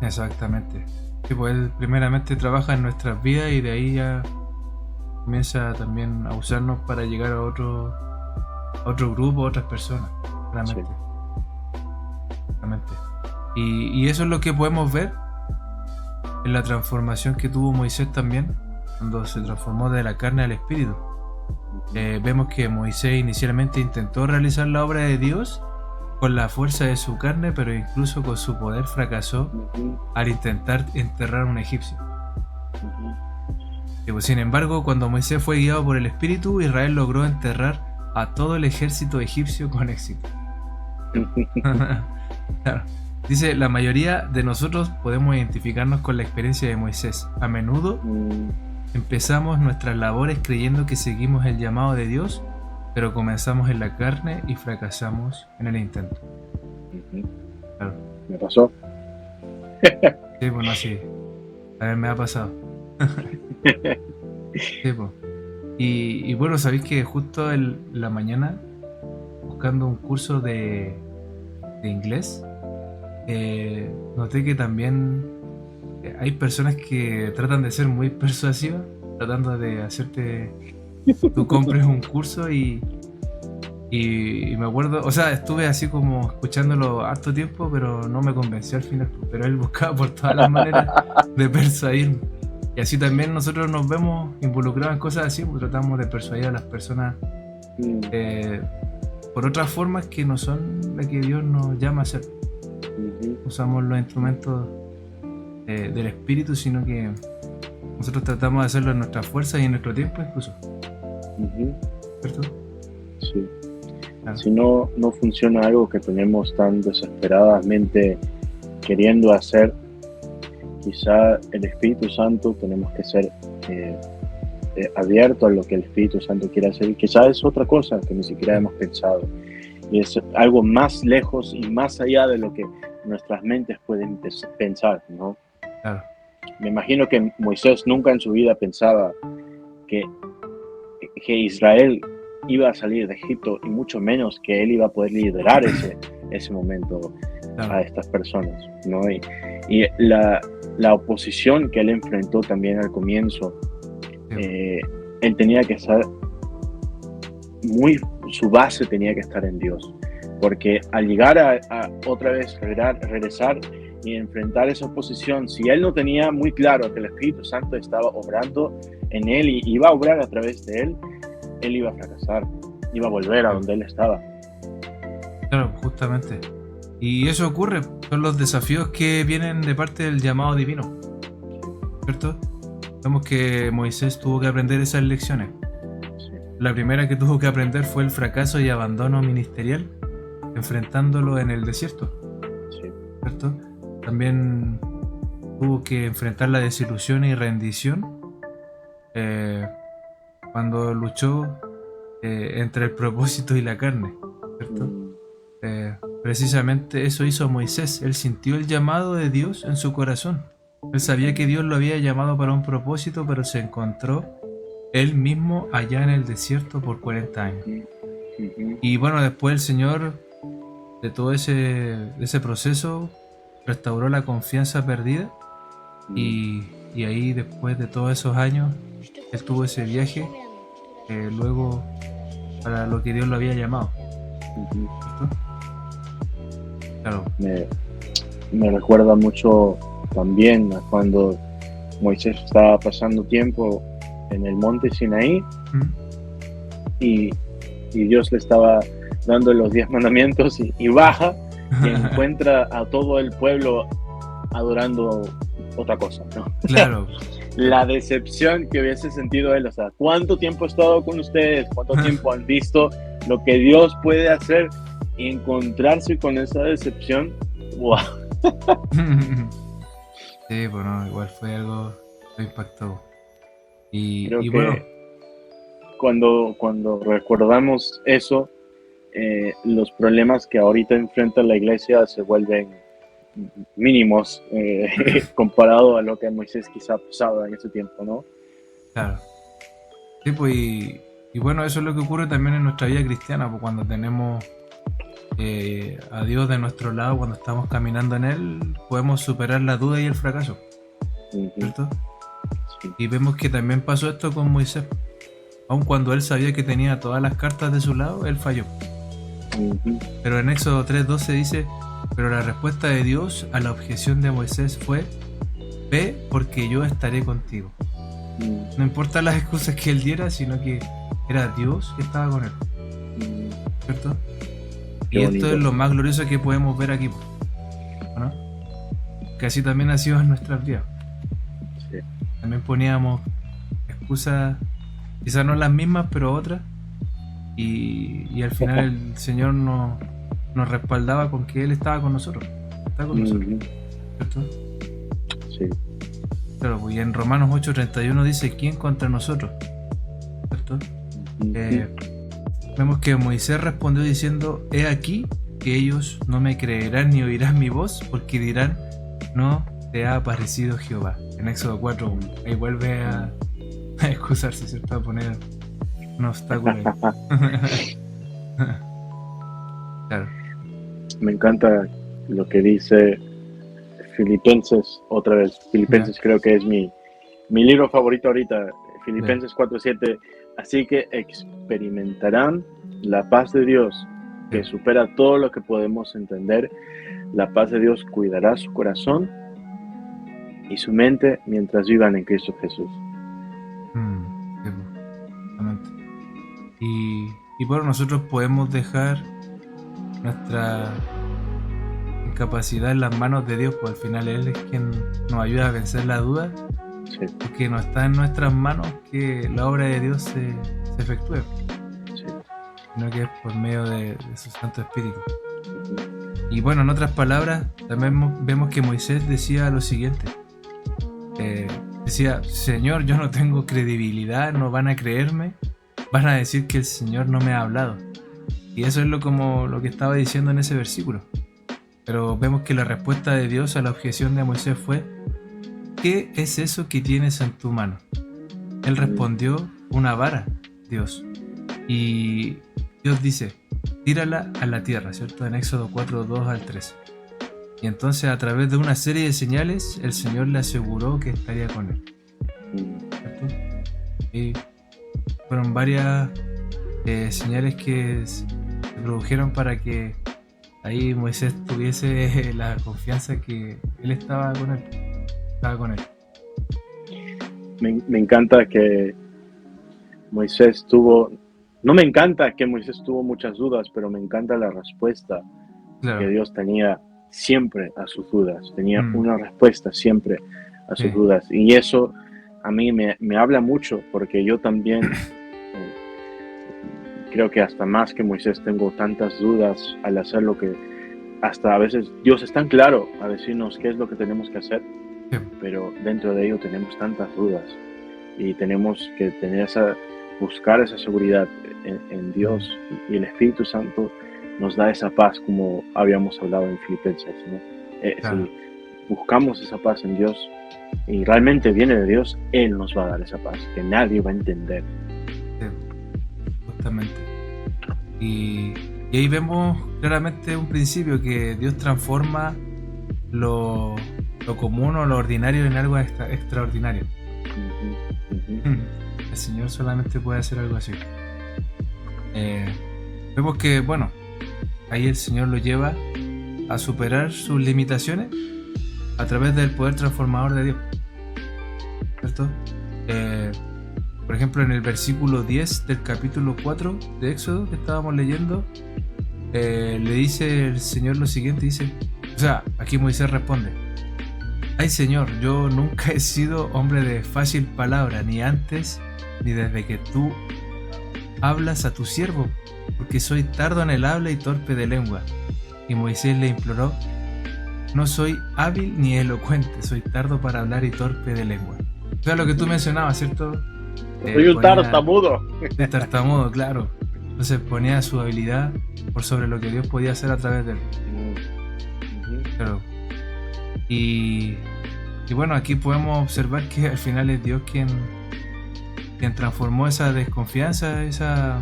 Speaker 1: Exactamente. Sí, pues Él primeramente trabaja en nuestras vidas y de ahí ya comienza también a usarnos para llegar a otro grupo, a otras personas. Realmente.
Speaker 2: Sí.
Speaker 1: Realmente. Y eso es lo que podemos ver en la transformación que tuvo Moisés también, cuando se transformó de la carne al espíritu. Vemos que Moisés inicialmente intentó realizar la obra de Dios con la fuerza de su carne, pero incluso con su poder fracasó al intentar enterrar a un egipcio. Pues, sin embargo, cuando Moisés fue guiado por el Espíritu, Israel logró enterrar a todo el ejército egipcio con éxito. Claro. Dice, la mayoría de nosotros podemos identificarnos con la experiencia de Moisés. A menudo empezamos nuestras labores creyendo que seguimos el llamado de Dios, pero comenzamos en la carne y fracasamos en el intento. Claro.
Speaker 2: ¿Me pasó?
Speaker 1: Sí, bueno, sí. A ver, me ha pasado. Sí, pues. Y bueno, sabéis que justo en la mañana, buscando un curso de inglés, noté que también hay personas que tratan de ser muy persuasivas, tratando de hacerte tú compres un curso y me acuerdo, o sea, estuve así como escuchándolo harto tiempo, pero no me convenció al final, pero él buscaba por todas las maneras de persuadirme. Y así también nosotros nos vemos involucrados en cosas así, pues tratamos de persuadir a las personas por otras formas que no son las que Dios nos llama a hacer. Usamos los instrumentos del espíritu, sino que nosotros tratamos de hacerlo en nuestra fuerza y en nuestro tiempo incluso. ¿Cierto?
Speaker 2: Sí.
Speaker 1: Claro.
Speaker 2: Si no funciona algo que tenemos tan desesperadamente queriendo hacer, quizá el Espíritu Santo tenemos que ser abiertos a lo que el Espíritu Santo quiere hacer, y quizá es otra cosa que ni siquiera hemos pensado, y es algo más lejos y más allá de lo que nuestras mentes pueden pensar, ¿no?
Speaker 1: Claro.
Speaker 2: Me imagino que Moisés nunca en su vida pensaba que Israel iba a salir de Egipto, y mucho menos que él iba a poder liderar ese momento a estas personas, ¿no? Y la oposición que él enfrentó también al comienzo, él tenía que estar su base tenía que estar en Dios, porque al llegar a otra vez regresar y enfrentar esa oposición, si él no tenía muy claro que el Espíritu Santo estaba obrando en él y iba a obrar a través de él iba a fracasar, iba a volver a donde él estaba.
Speaker 1: Claro, justamente. Y eso ocurre, son los desafíos que vienen de parte del llamado divino, ¿cierto? Vemos que Moisés tuvo que aprender esas lecciones.
Speaker 2: Sí.
Speaker 1: La primera que tuvo que aprender fue el fracaso y abandono ministerial, enfrentándolo en el desierto,
Speaker 2: Sí.
Speaker 1: ¿cierto? También tuvo que enfrentar la desilusión y rendición cuando luchó entre el propósito y la carne, ¿cierto? Precisamente eso hizo Moisés. Él sintió el llamado de Dios en su corazón. Él sabía que Dios lo había llamado para un propósito, pero se encontró él mismo allá en el desierto por 40 años. Y bueno, después el Señor, de todo ese proceso, restauró la confianza perdida, y ahí, después de todos esos años, él tuvo ese viaje luego para lo que Dios lo había llamado. ¿Cierto? Claro.
Speaker 2: Me recuerda mucho también a cuando Moisés estaba pasando tiempo en el monte Sinaí y Dios le estaba dando los 10 mandamientos y baja y encuentra a todo el pueblo adorando otra cosa, ¿no?
Speaker 1: Claro.
Speaker 2: La decepción que hubiese sentido él, o sea, ¿cuánto tiempo he estado con ustedes? ¿Cuánto tiempo han visto lo que Dios puede hacer? Y encontrarse con esa decepción, ¡wow!
Speaker 1: Sí, bueno, igual fue algo que impactó. Y
Speaker 2: Creo que
Speaker 1: bueno,
Speaker 2: cuando recordamos eso, los problemas que ahorita enfrenta la iglesia se vuelven mínimos comparado a lo que Moisés quizá pasaba en ese tiempo, ¿no?
Speaker 1: Claro. Sí, pues, y bueno, eso es lo que ocurre también en nuestra vida cristiana, pues cuando tenemos a Dios de nuestro lado, cuando estamos caminando en Él, podemos superar la duda y el fracaso, ¿cierto?
Speaker 2: Sí.
Speaker 1: Y vemos que también pasó esto con Moisés. Aun cuando él sabía que tenía todas las cartas de su lado, él falló. Pero en Éxodo 3:12 dice: pero la respuesta de Dios a la objeción de Moisés fue: ve, porque yo estaré contigo. No importa las excusas que él diera, sino que era Dios que estaba con él, ¿cierto?
Speaker 2: Qué
Speaker 1: y
Speaker 2: bonito.
Speaker 1: esto es lo más glorioso que podemos ver aquí, ¿no? Que así también ha sido en nuestras vidas.
Speaker 2: Sí.
Speaker 1: También poníamos excusas, quizás no las mismas, pero otras, y al final el Señor nos respaldaba con que Él estaba con nosotros. Está con nosotros, ¿cierto?
Speaker 2: Sí.
Speaker 1: Claro, pues, y en Romanos 8:31 dice: ¿quién contra nosotros? ¿Cierto? Vemos que Moisés respondió diciendo: he aquí que ellos no me creerán ni oirán mi voz, porque dirán: no te ha aparecido Jehová. En Éxodo 4:1. Ahí vuelve a excusarse, ¿cierto? A poner un obstáculo ahí. Claro.
Speaker 2: Me encanta lo que dice Filipenses, otra vez. Filipenses creo que es mi libro favorito ahorita. Filipenses 4:7. Así que experimentarán la paz de Dios, que supera todo lo que podemos entender. La paz de Dios cuidará su corazón y su mente mientras vivan en Cristo Jesús.
Speaker 1: Exactamente. Y bueno, nosotros podemos dejar nuestra incapacidad en las manos de Dios, pues al final Él es quien nos ayuda a vencer la duda, porque no está en nuestras manos que la obra de Dios se efectúe, sino que es por medio de su Santo Espíritu. Y bueno, en otras palabras, también vemos que Moisés decía lo siguiente: decía: Señor, yo no tengo credibilidad, no van a creerme, van a decir que el Señor no me ha hablado. Y eso es lo que estaba diciendo en ese versículo. Pero vemos que la respuesta de Dios a la objeción de Moisés fue: ¿qué es eso que tienes en tu mano? Él respondió: una vara, Dios. Y Dios dice: tírala a la tierra, ¿cierto? En Éxodo 4:2-13. Y entonces, a través de una serie de señales, el Señor le aseguró que estaría con él, ¿cierto? Y fueron varias señales que se produjeron para que ahí Moisés tuviese la confianza que él estaba con él.
Speaker 2: Me encanta que Moisés tuvo... No me encanta que Moisés tuvo muchas dudas, pero me encanta la respuesta que Dios tenía siempre a sus dudas. Tenía una respuesta siempre a sus dudas. Y eso a mí me habla mucho, porque yo también creo que hasta más que Moisés tengo tantas dudas al hacer lo que... Hasta a veces Dios es tan claro a decirnos qué es lo que tenemos que hacer, pero dentro de ello tenemos tantas dudas y tenemos que buscar esa seguridad en Dios, y el Espíritu Santo nos da esa paz, como habíamos hablado en Filipenses, ¿no? Si buscamos esa paz en Dios y realmente viene de Dios, Él nos va a dar esa paz que nadie va a entender.
Speaker 1: Justamente. Y ahí vemos claramente un principio, que Dios transforma lo común o lo ordinario en algo extraordinario. El Señor solamente puede hacer algo así. Vemos que, bueno, ahí el Señor lo lleva a superar sus limitaciones a través del poder transformador de Dios, ¿cierto? Por ejemplo, en el versículo 10 del capítulo 4 de Éxodo que estábamos leyendo, le dice el Señor lo siguiente, aquí Moisés responde: ay Señor, yo nunca he sido hombre de fácil palabra, ni antes ni desde que tú hablas a tu siervo, porque soy tardo en el habla y torpe de lengua. Y Moisés le imploró: no soy hábil ni elocuente, soy tardo para hablar y torpe de lengua. O sea, lo que tú mencionabas, ¿cierto?
Speaker 2: Soy un tartamudo.
Speaker 1: Tartamudo, claro. Entonces ponía su habilidad por sobre lo que Dios podía hacer a través de él. Claro. Y bueno, aquí podemos observar que al final es Dios quien transformó esa desconfianza, esa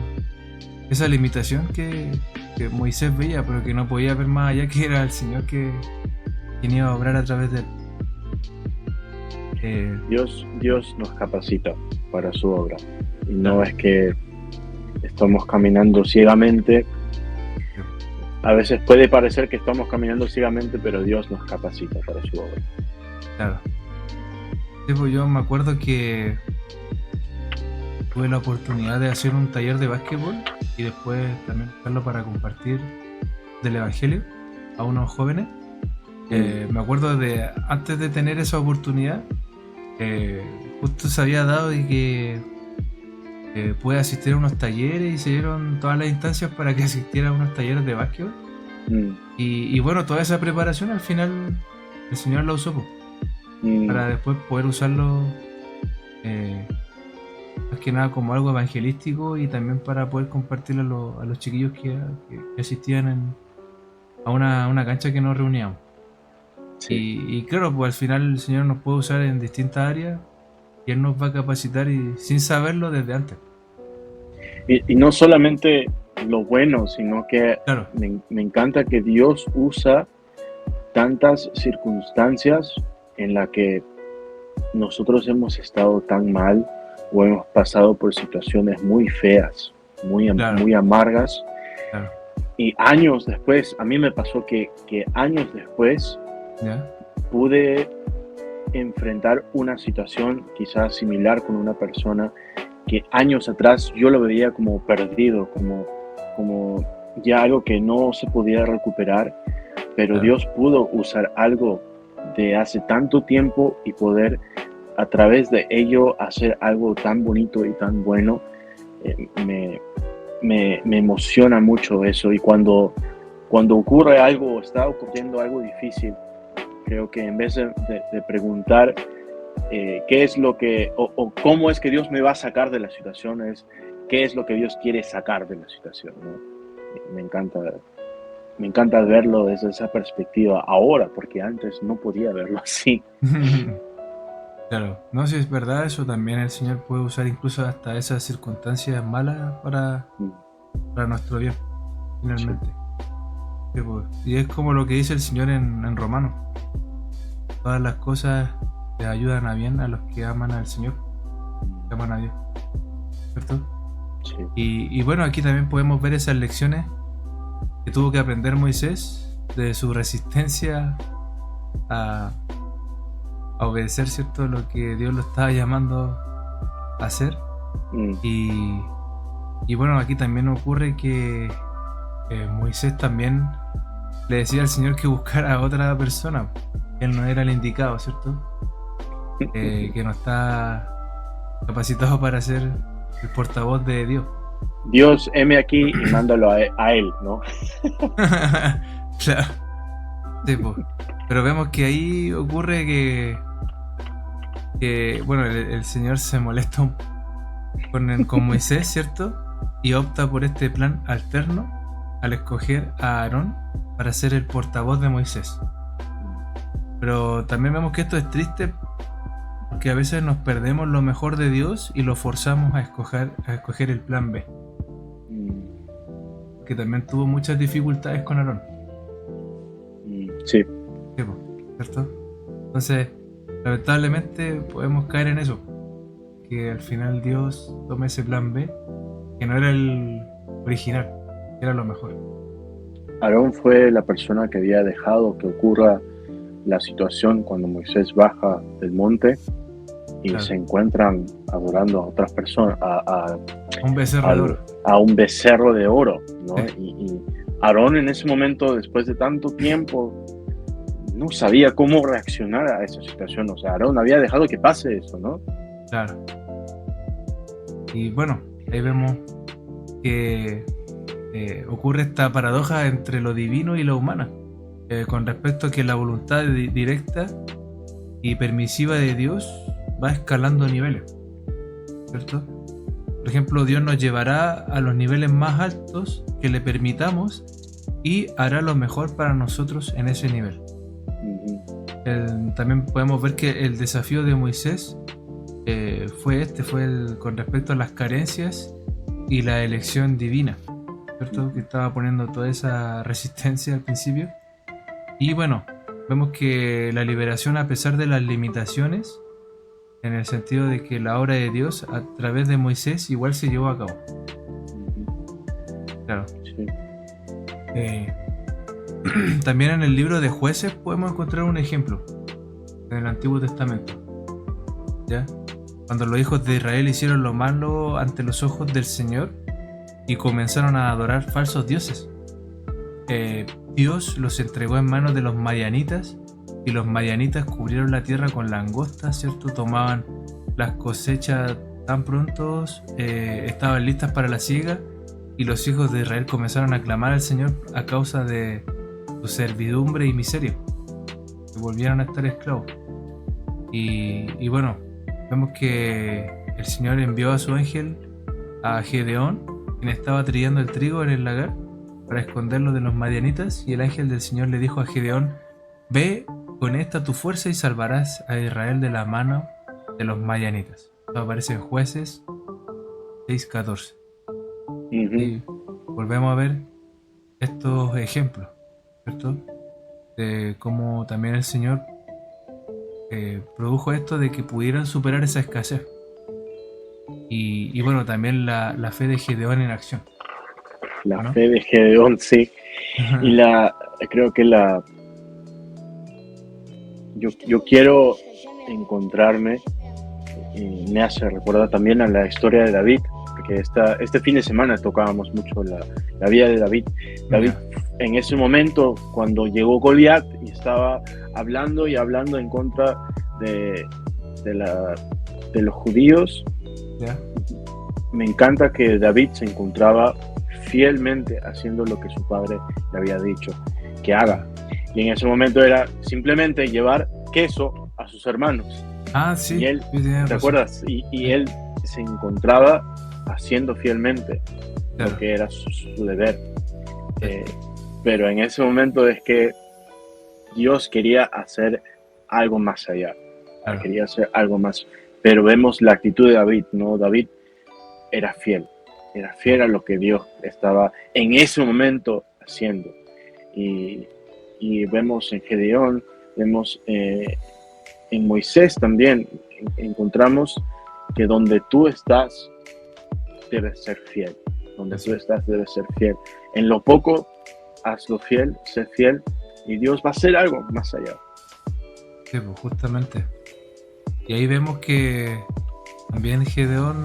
Speaker 1: limitación que Moisés veía, pero que no podía ver más allá, que era el Señor quien iba a obrar a través de él.
Speaker 2: Dios nos capacita para su obra. Y no es que estamos caminando ciegamente. A veces puede parecer que estamos caminando ciegamente, pero Dios nos capacita para su obra.
Speaker 1: Claro. Sí, pues yo me acuerdo que tuve la oportunidad de hacer un taller de básquetbol y después también usarlo para compartir del Evangelio a unos jóvenes. Me acuerdo de antes de tener esa oportunidad, justo se había dado de que pude asistir a unos talleres y se dieron todas las instancias para que asistiera a unos talleres de básquetbol. Y bueno, toda esa preparación al final el Señor la usó para después poder usarlo más que nada como algo evangelístico y también para poder compartirlo a los chiquillos que asistían a una cancha que nos reuníamos. Sí. Y claro, pues al final el Señor nos puede usar en distintas áreas y Él nos va a capacitar y sin saberlo desde antes.
Speaker 2: Y no solamente lo bueno, sino que
Speaker 1: claro.
Speaker 2: me encanta que Dios usa tantas circunstancias en las que nosotros hemos estado tan mal o hemos pasado por situaciones muy feas, muy amargas.
Speaker 1: Claro.
Speaker 2: Y años después, a mí me pasó que años después pude enfrentar una situación quizás similar con una persona que años atrás yo lo veía como perdido, como ya algo que no se podía recuperar, pero Dios pudo usar algo de hace tanto tiempo y poder a través de ello hacer algo tan bonito y tan bueno. Me emociona mucho eso, y cuando ocurre algo, está ocurriendo algo difícil, creo que en vez de preguntar qué es lo que o cómo es que Dios me va a sacar de la situación, es qué es lo que Dios quiere sacar de la situación, ¿no? Me encanta verlo desde esa perspectiva ahora, porque antes no podía verlo así.
Speaker 1: Claro, no, si es verdad, eso también el Señor puede usar incluso hasta esas circunstancias malas para nuestro bien, finalmente. Sí, pues. Y es como lo que dice el Señor en Romanos: todas las cosas le ayudan a bien a los que aman al Señor, que aman a Dios, ¿cierto?
Speaker 2: Sí.
Speaker 1: Y bueno, aquí también podemos ver esas lecciones que tuvo que aprender Moisés de su resistencia a obedecer, ¿cierto?, lo que Dios lo estaba llamando a hacer. Y bueno, aquí también ocurre que Moisés también le decía al Señor que buscara a otra persona. Él no era el indicado, ¿cierto? Que no está capacitado para ser el portavoz de Dios.
Speaker 2: Dios, heme aquí y mándalo a él, ¿no?
Speaker 1: Claro. Sí, pues. Pero vemos que ahí ocurre que bueno, el Señor se molesta con Moisés, ¿cierto? Y opta por este plan alterno al escoger a Aarón para ser el portavoz de Moisés. Pero también vemos que esto es triste porque a veces nos perdemos lo mejor de Dios y lo forzamos a escoger el plan B. Que también tuvo muchas dificultades con Aarón.
Speaker 2: Sí.
Speaker 1: ¿Cierto? Entonces, lamentablemente podemos caer en eso, que al final Dios tome ese plan B, que no era el original, era lo mejor.
Speaker 2: Aarón fue la persona que había dejado que ocurra la situación cuando Moisés baja del monte y se encuentran adorando a otras personas, a
Speaker 1: un becerro de oro.
Speaker 2: A un becerro de oro, ¿no? Y Aarón en ese momento, después de tanto tiempo, no sabía cómo reaccionar a esa situación. O sea, Aarón había dejado que pase eso, ¿no?
Speaker 1: Claro. Y bueno, ahí vemos que ocurre esta paradoja entre lo divino y lo humano, con respecto a que la voluntad directa y permisiva de Dios va escalando niveles, ¿cierto? Por ejemplo, Dios nos llevará a los niveles más altos que le permitamos y hará lo mejor para nosotros en ese nivel. También podemos ver que el desafío de Moisés fue con respecto a las carencias y la elección divina, ¿cierto? Que estaba poniendo toda esa resistencia al principio. Y bueno, vemos que la liberación, a pesar de las limitaciones, en el sentido de que la obra de Dios a través de Moisés igual se llevó a cabo. Claro.
Speaker 2: Sí.
Speaker 1: También en el libro de Jueces podemos encontrar un ejemplo en el Antiguo Testamento, ¿ya? Cuando los hijos de Israel hicieron lo malo ante los ojos del Señor y comenzaron a adorar falsos dioses, Dios los entregó en manos de los madianitas, y los madianitas cubrieron la tierra con langostas, ¿cierto? Tomaban las cosechas tan pronto estaban listas para la siega, y los hijos de Israel comenzaron a clamar al Señor a causa de su servidumbre y miseria, y volvieron a estar esclavos. Y bueno, vemos que el Señor envió a su ángel a Gedeón, quien estaba trillando el trigo en el lagar, para esconderlo de los madianitas, y el ángel del Señor le dijo a Gedeón: ve con esta tu fuerza y salvarás a Israel de la mano de los madianitas. Esto aparece en Jueces 6:14. Y volvemos a ver estos ejemplos, ¿cierto? De cómo también el Señor produjo esto de que pudieran superar esa escasez. Y bueno, también la fe de Gedeón en acción.
Speaker 2: La
Speaker 1: ¿no?
Speaker 2: fe de Gedeón, sí. Y creo que yo quiero encontrarme, y me hace recordar también a la historia de David, porque este fin de semana tocábamos mucho la vida de David. David, en ese momento, cuando llegó Goliat y estaba hablando en contra de los judíos, me encanta que David se encontraba fielmente haciendo lo que su padre le había dicho que haga. Y en ese momento era simplemente llevar queso a sus hermanos.
Speaker 1: Ah, sí.
Speaker 2: Y él, ¿te acuerdas? Y él se encontraba haciendo fielmente lo que era su deber. Pero en ese momento es que Dios quería hacer algo más allá. Quería hacer algo más. Pero vemos la actitud de David, ¿no? David era fiel a lo que Dios estaba en ese momento haciendo. Y vemos en Gedeón, vemos en Moisés también, encontramos que donde tú estás, debes ser fiel. Donde tú estás, debes ser fiel. En lo poco, hazlo fiel, sé fiel, y Dios va a hacer algo más allá.
Speaker 1: Sí, pues justamente. Y ahí vemos que también Gedeón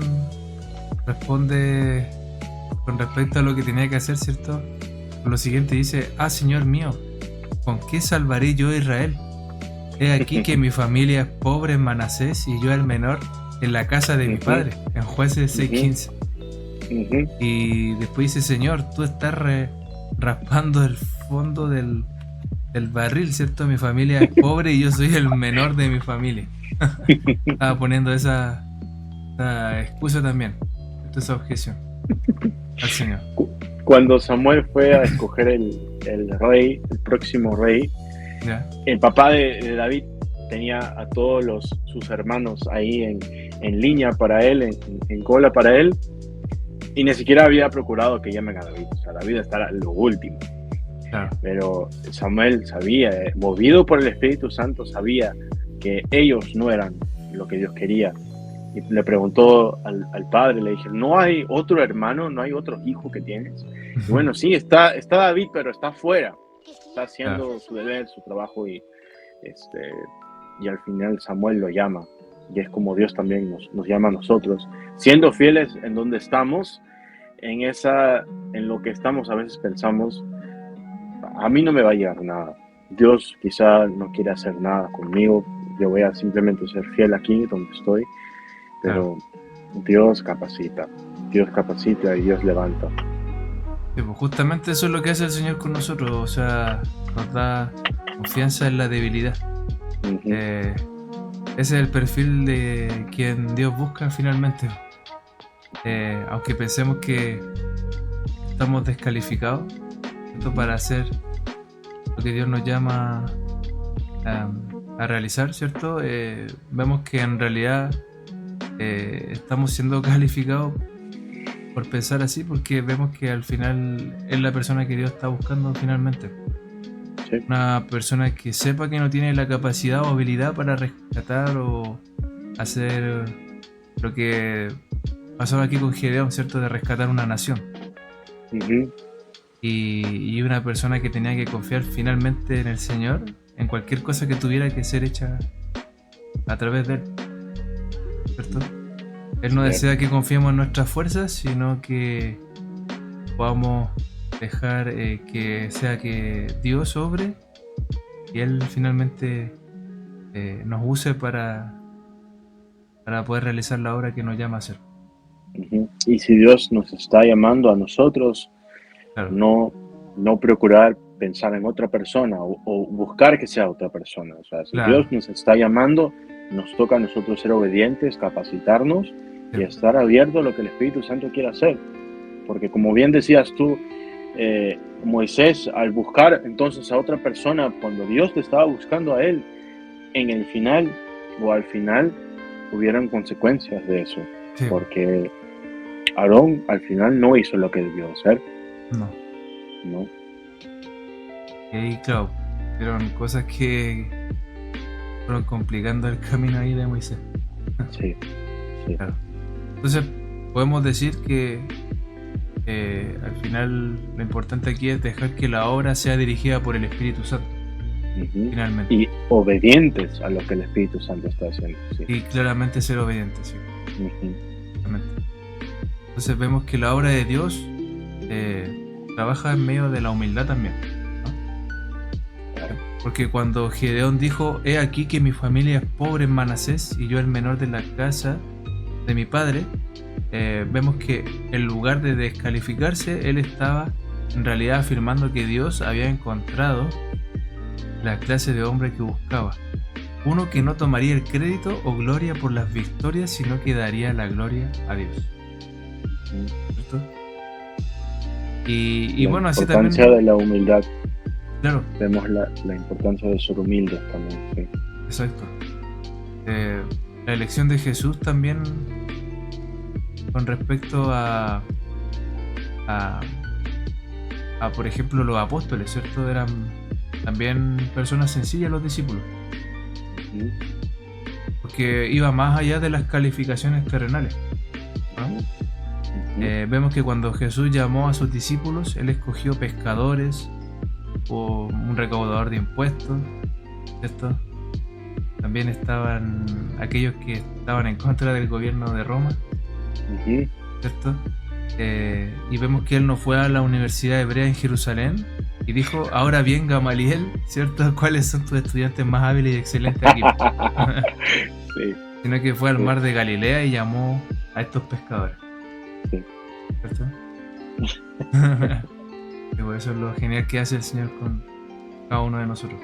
Speaker 1: responde con respecto a lo que tenía que hacer, ¿cierto? Por lo siguiente dice: ah, Señor mío, ¿con qué salvaré yo a Israel? He aquí que mi familia es pobre en Manasés y yo el menor en la casa de mi padre, en Jueces 6:15. Y después dice: Señor, tú estás raspando el fondo del barril, ¿cierto? Mi familia es pobre y yo soy el menor de mi familia. Estaba poniendo esa excusa también, esa objeción al Señor.
Speaker 2: Cuando Samuel fue a escoger el rey, el próximo rey, el papá de David tenía a todos sus hermanos ahí en línea para él, en cola para él, y ni siquiera había procurado que llamen a David. O sea, David estaba lo último. Pero Samuel sabía, movido por el Espíritu Santo, sabía que ellos no eran lo que Dios quería. Y le preguntó al padre, le dije: ¿no hay otro hermano, no hay otro hijo que tienes? Y bueno, sí, está David, pero está afuera. Está haciendo su deber, su trabajo, y al final Samuel lo llama. Y es como Dios también nos llama a nosotros, siendo fieles en donde estamos, en lo que estamos. A veces pensamos: a mí no me va a llegar nada, Dios quizá no quiere hacer nada conmigo, yo voy a simplemente ser fiel aquí donde estoy. Pero Dios capacita y Dios levanta.
Speaker 1: Sí, pues justamente eso es lo que hace el Señor con nosotros, o sea, nos da confianza en la debilidad. Ese es el perfil de quien Dios busca finalmente. aunque pensemos que estamos descalificados, ¿cierto?, para hacer lo que Dios nos llama a realizar, ¿cierto? Vemos que en realidad estamos siendo calificados por pensar así, porque vemos que al final es la persona que Dios está buscando finalmente.
Speaker 2: Sí.
Speaker 1: Una persona que sepa que no tiene la capacidad o habilidad para rescatar o hacer lo que pasó aquí con Gedeón, ¿cierto? De rescatar una nación.
Speaker 2: Ujú.
Speaker 1: Y una persona que tenía que confiar finalmente en el Señor, en cualquier cosa que tuviera que ser hecha a través de Él, ¿cierto? Él no desea que confiemos en nuestras fuerzas, sino que podamos dejar que sea que Dios obre y Él finalmente nos use para poder realizar la obra que nos llama a hacer.
Speaker 2: Ujú. Y si Dios nos está llamando a nosotros,
Speaker 1: Claro,
Speaker 2: no procurar pensar en otra persona o buscar que sea otra persona. O sea, si
Speaker 1: claro,
Speaker 2: Dios nos está llamando, nos toca a nosotros ser obedientes, capacitarnos
Speaker 1: sí,
Speaker 2: y estar abiertos a lo que el Espíritu Santo quiere hacer. Porque como bien decías tú, Moisés, al buscar entonces a otra persona, cuando Dios te estaba buscando a él, en el final o al final hubieron consecuencias de eso.
Speaker 1: sí,
Speaker 2: Porque Aarón al final no hizo lo que debió hacer,
Speaker 1: no.
Speaker 2: ¿no?
Speaker 1: Y ahí, claro, fueron cosas que fueron complicando el camino ahí de Moisés.
Speaker 2: Sí, sí.
Speaker 1: Claro. Entonces, podemos decir que al final lo importante aquí es dejar que la obra sea dirigida por el Espíritu Santo,
Speaker 2: Ujú.
Speaker 1: finalmente.
Speaker 2: Y obedientes a lo que el Espíritu Santo está haciendo. Sí.
Speaker 1: Y claramente ser obediente, sí,
Speaker 2: Ujú.
Speaker 1: claramente. Entonces vemos que la obra de Dios trabaja en medio de la humildad también, ¿no?
Speaker 2: Claro.
Speaker 1: Porque cuando Gedeón dijo, he aquí que mi familia es pobre en Manasés y yo el menor de la casa de mi padre, vemos que en lugar de descalificarse, él estaba en realidad afirmando que Dios había encontrado la clase de hombre que buscaba. Uno que no tomaría el crédito o gloria por las victorias, sino que daría la gloria a Dios. ¿Cierto? Y
Speaker 2: La
Speaker 1: bueno, así
Speaker 2: importancia
Speaker 1: también,
Speaker 2: de la humildad.
Speaker 1: claro,
Speaker 2: Vemos la importancia de ser humildes también. Sí.
Speaker 1: exacto. La elección de Jesús también con respecto a, por ejemplo, los apóstoles, ¿cierto? Eran también personas sencillas los discípulos,
Speaker 2: Ujú.
Speaker 1: porque iba más allá de las calificaciones terrenales, ¿no?
Speaker 2: Ujú.
Speaker 1: Vemos que cuando Jesús llamó a sus discípulos, Él escogió pescadores o un recaudador de impuestos, ¿cierto? También estaban aquellos que estaban en contra del gobierno de Roma,
Speaker 2: Ujú.
Speaker 1: ¿cierto? Y vemos que Él no fue a la Universidad Hebrea en Jerusalén y dijo, ahora bien, Gamaliel, ¿cierto? ¿Cuáles son tus estudiantes más hábiles y excelentes aquí?
Speaker 2: Sí,
Speaker 1: Sino que fue al
Speaker 2: sí,
Speaker 1: mar de Galilea y llamó a estos pescadores,
Speaker 2: sí.
Speaker 1: ¿cierto? Y por eso es lo genial que hace el Señor con cada uno de nosotros.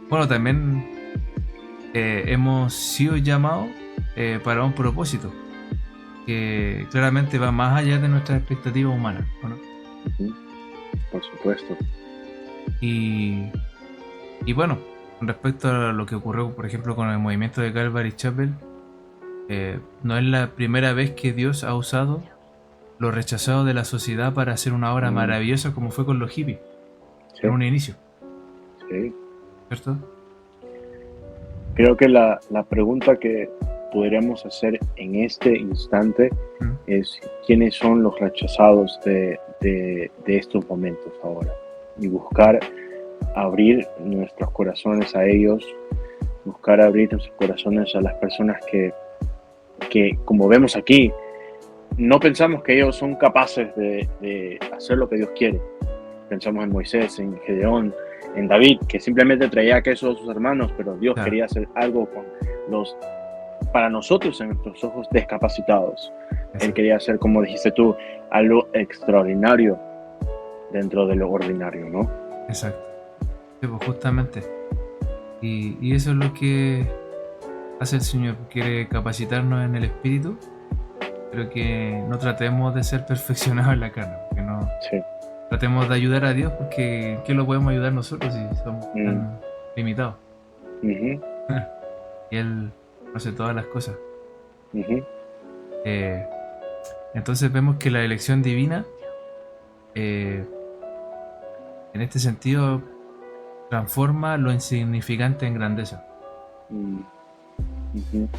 Speaker 1: Bueno, también hemos sido llamados para un propósito que claramente va más allá de nuestras expectativas humanas, ¿o no?
Speaker 2: Ujú. Por supuesto.
Speaker 1: Y bueno, con respecto a lo que ocurrió, por ejemplo, con el movimiento de Calvary Chapel, no es la primera vez que Dios ha usado lo rechazado de la sociedad para hacer una obra
Speaker 2: Mm.
Speaker 1: maravillosa como fue con los hippies
Speaker 2: Sí,
Speaker 1: en un inicio,
Speaker 2: sí.
Speaker 1: ¿cierto?
Speaker 2: Creo que la pregunta que podríamos hacer en este instante
Speaker 1: Mm,
Speaker 2: es quiénes son los rechazados de estos momentos ahora y buscar abrir nuestros corazones a ellos, buscar abrir nuestros corazones a las personas que como vemos aquí, no pensamos que ellos son capaces de hacer lo que Dios quiere. Pensamos en Moisés, en Gedeón, en David, que simplemente traía queso a sus hermanos, pero Dios
Speaker 1: claro,
Speaker 2: quería hacer algo con los, para nosotros, en nuestros ojos, discapacitados. Él
Speaker 1: eso,
Speaker 2: quería hacer, como dijiste tú, algo extraordinario dentro de lo ordinario, ¿no?
Speaker 1: exacto. Sí, pues justamente. Y eso es lo que hace el Señor, quiere capacitarnos en el espíritu, pero que no tratemos de ser perfeccionados en la carne, que no
Speaker 2: Sí.
Speaker 1: tratemos de ayudar a Dios, porque ¿en qué lo podemos ayudar nosotros si somos tan limitados?
Speaker 2: Ujú,
Speaker 1: Y Él hace todas las cosas.
Speaker 2: ujú,
Speaker 1: Entonces vemos que la elección divina, en este sentido, transforma lo insignificante en grandeza.
Speaker 2: mm, ujú,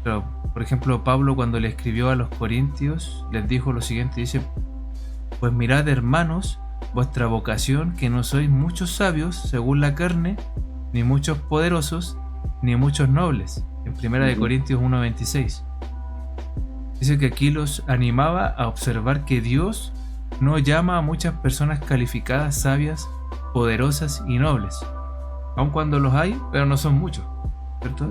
Speaker 1: Pero, por ejemplo, Pablo cuando le escribió a los Corintios, les dijo lo siguiente, dice, pues mirad, hermanos, vuestra vocación, que no sois muchos sabios según la carne, ni muchos poderosos, ni muchos nobles. En 1 de
Speaker 2: ujú,
Speaker 1: Corintios 1:26. Dice que aquí los animaba a observar que Dios no llama a muchas personas calificadas, sabias, poderosas y nobles, aun cuando los hay, pero no son muchos, ¿cierto?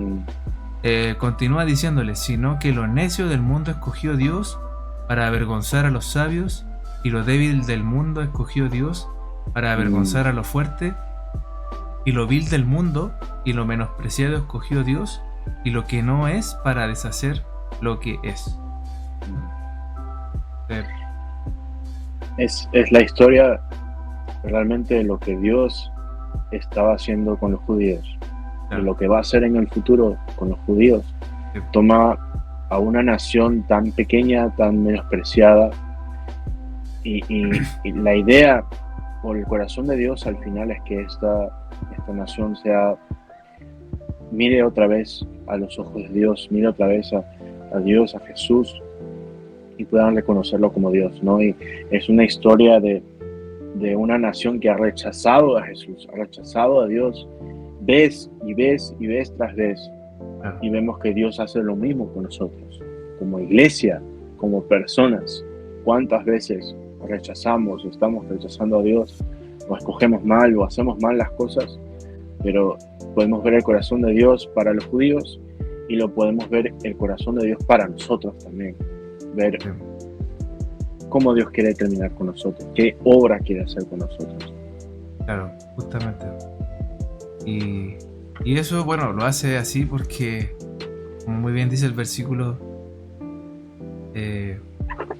Speaker 1: Continúa diciéndole, sino que lo necio del mundo escogió Dios para avergonzar a los sabios, y lo débil del mundo escogió Dios para avergonzar a lo fuerte, y lo vil del mundo y lo menospreciado escogió Dios, y lo que no es para deshacer lo que es.
Speaker 2: Es la historia realmente de lo que Dios estaba haciendo con los judíos, de lo que va a hacer en el futuro con los judíos.
Speaker 1: Sí.
Speaker 2: Toma a una nación tan pequeña, tan menospreciada, y la idea por el corazón de Dios al final es que esta nación mire otra vez a los ojos de Dios, mire otra vez a Dios, a Jesús, y puedan reconocerlo como Dios, ¿no? Y es una historia de una nación que ha rechazado a Jesús, ha rechazado a Dios, vez y vez y vez tras vez, y vemos que Dios hace lo mismo con nosotros, como iglesia, como personas. ¿Cuántas veces rechazamos o estamos rechazando a Dios, o escogemos mal o hacemos mal las cosas? Pero podemos ver el corazón de Dios para los judíos y lo podemos ver el corazón de Dios para nosotros también. Ver cómo Dios quiere terminar con nosotros, qué obra quiere hacer con nosotros.
Speaker 1: Claro, justamente. Y eso, bueno, lo hace así porque, como muy bien dice el versículo de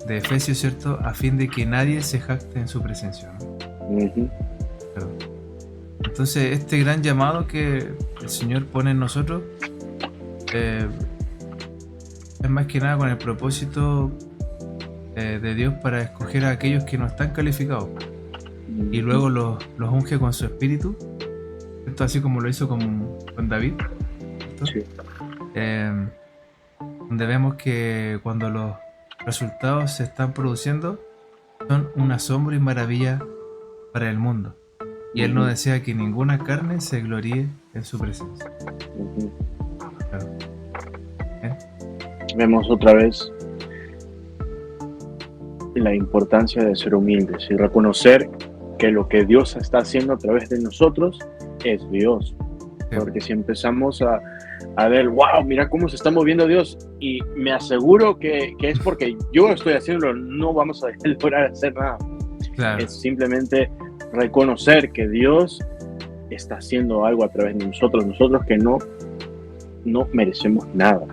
Speaker 1: Efesios, ¿cierto? A fin de que nadie se jacte en su presencia, ¿no?
Speaker 2: Uh-huh.
Speaker 1: Claro. Entonces, este gran llamado que el Señor pone en nosotros es más que nada con el propósito de Dios para escoger a aquellos que no están calificados, y luego los unge con su espíritu, ¿cierto? Así como lo hizo con David, ¿cierto?
Speaker 2: Sí.
Speaker 1: Donde vemos que cuando los resultados se están produciendo son un asombro y maravilla para el mundo, y Él no desea que ninguna carne se gloríe en su presencia.
Speaker 2: Uh-huh.
Speaker 1: Claro.
Speaker 2: Vemos otra vez la importancia de ser humildes y reconocer que lo que Dios está haciendo a través de nosotros es Dios. Sí. Porque si empezamos a ver, wow, mira cómo se está moviendo Dios, y me aseguro que es porque yo estoy haciéndolo, no vamos a lograr hacer nada. Claro. Es simplemente reconocer que Dios está haciendo algo a través de nosotros que no merecemos nada.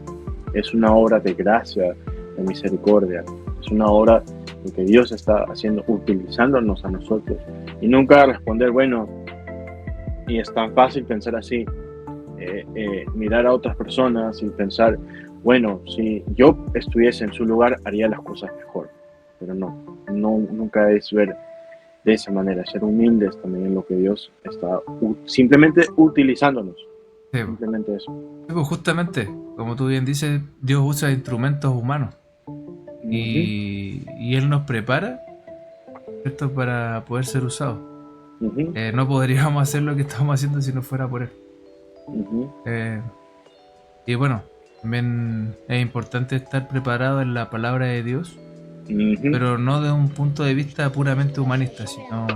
Speaker 2: Es una obra de gracia, de misericordia. Es una obra de que Dios está haciendo, utilizándonos a nosotros. Y nunca responder, bueno, y es tan fácil pensar así, mirar a otras personas y pensar, bueno, si yo estuviese en su lugar, haría las cosas mejor. Pero nunca es ver de esa manera, ser humildes también en lo que Dios está simplemente utilizándonos. Sí. Simplemente eso.
Speaker 1: Sí, pues justamente, como tú bien dices, Dios usa instrumentos humanos. Uh-huh. Y Él nos prepara, ¿cierto?, para poder ser usados. Uh-huh. No podríamos hacer lo que estamos haciendo si no fuera por Él. Uh-huh. Y bueno, también es importante estar preparado en la palabra de Dios, uh-huh, pero no de un punto de vista puramente humanista, sino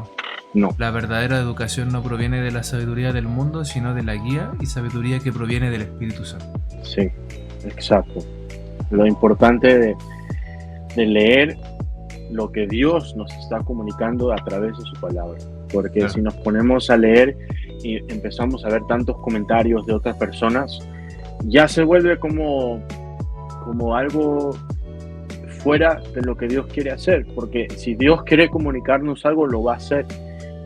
Speaker 1: la verdadera educación no proviene de la sabiduría del mundo, sino de la guía y sabiduría que proviene del Espíritu Santo.
Speaker 2: Sí, exacto. Lo importante de leer lo que Dios nos está comunicando a través de su palabra, porque claro, si nos ponemos a leer y empezamos a ver tantos comentarios de otras personas, ya se vuelve como algo fuera de lo que Dios quiere hacer, porque si Dios quiere comunicarnos algo, lo va a hacer,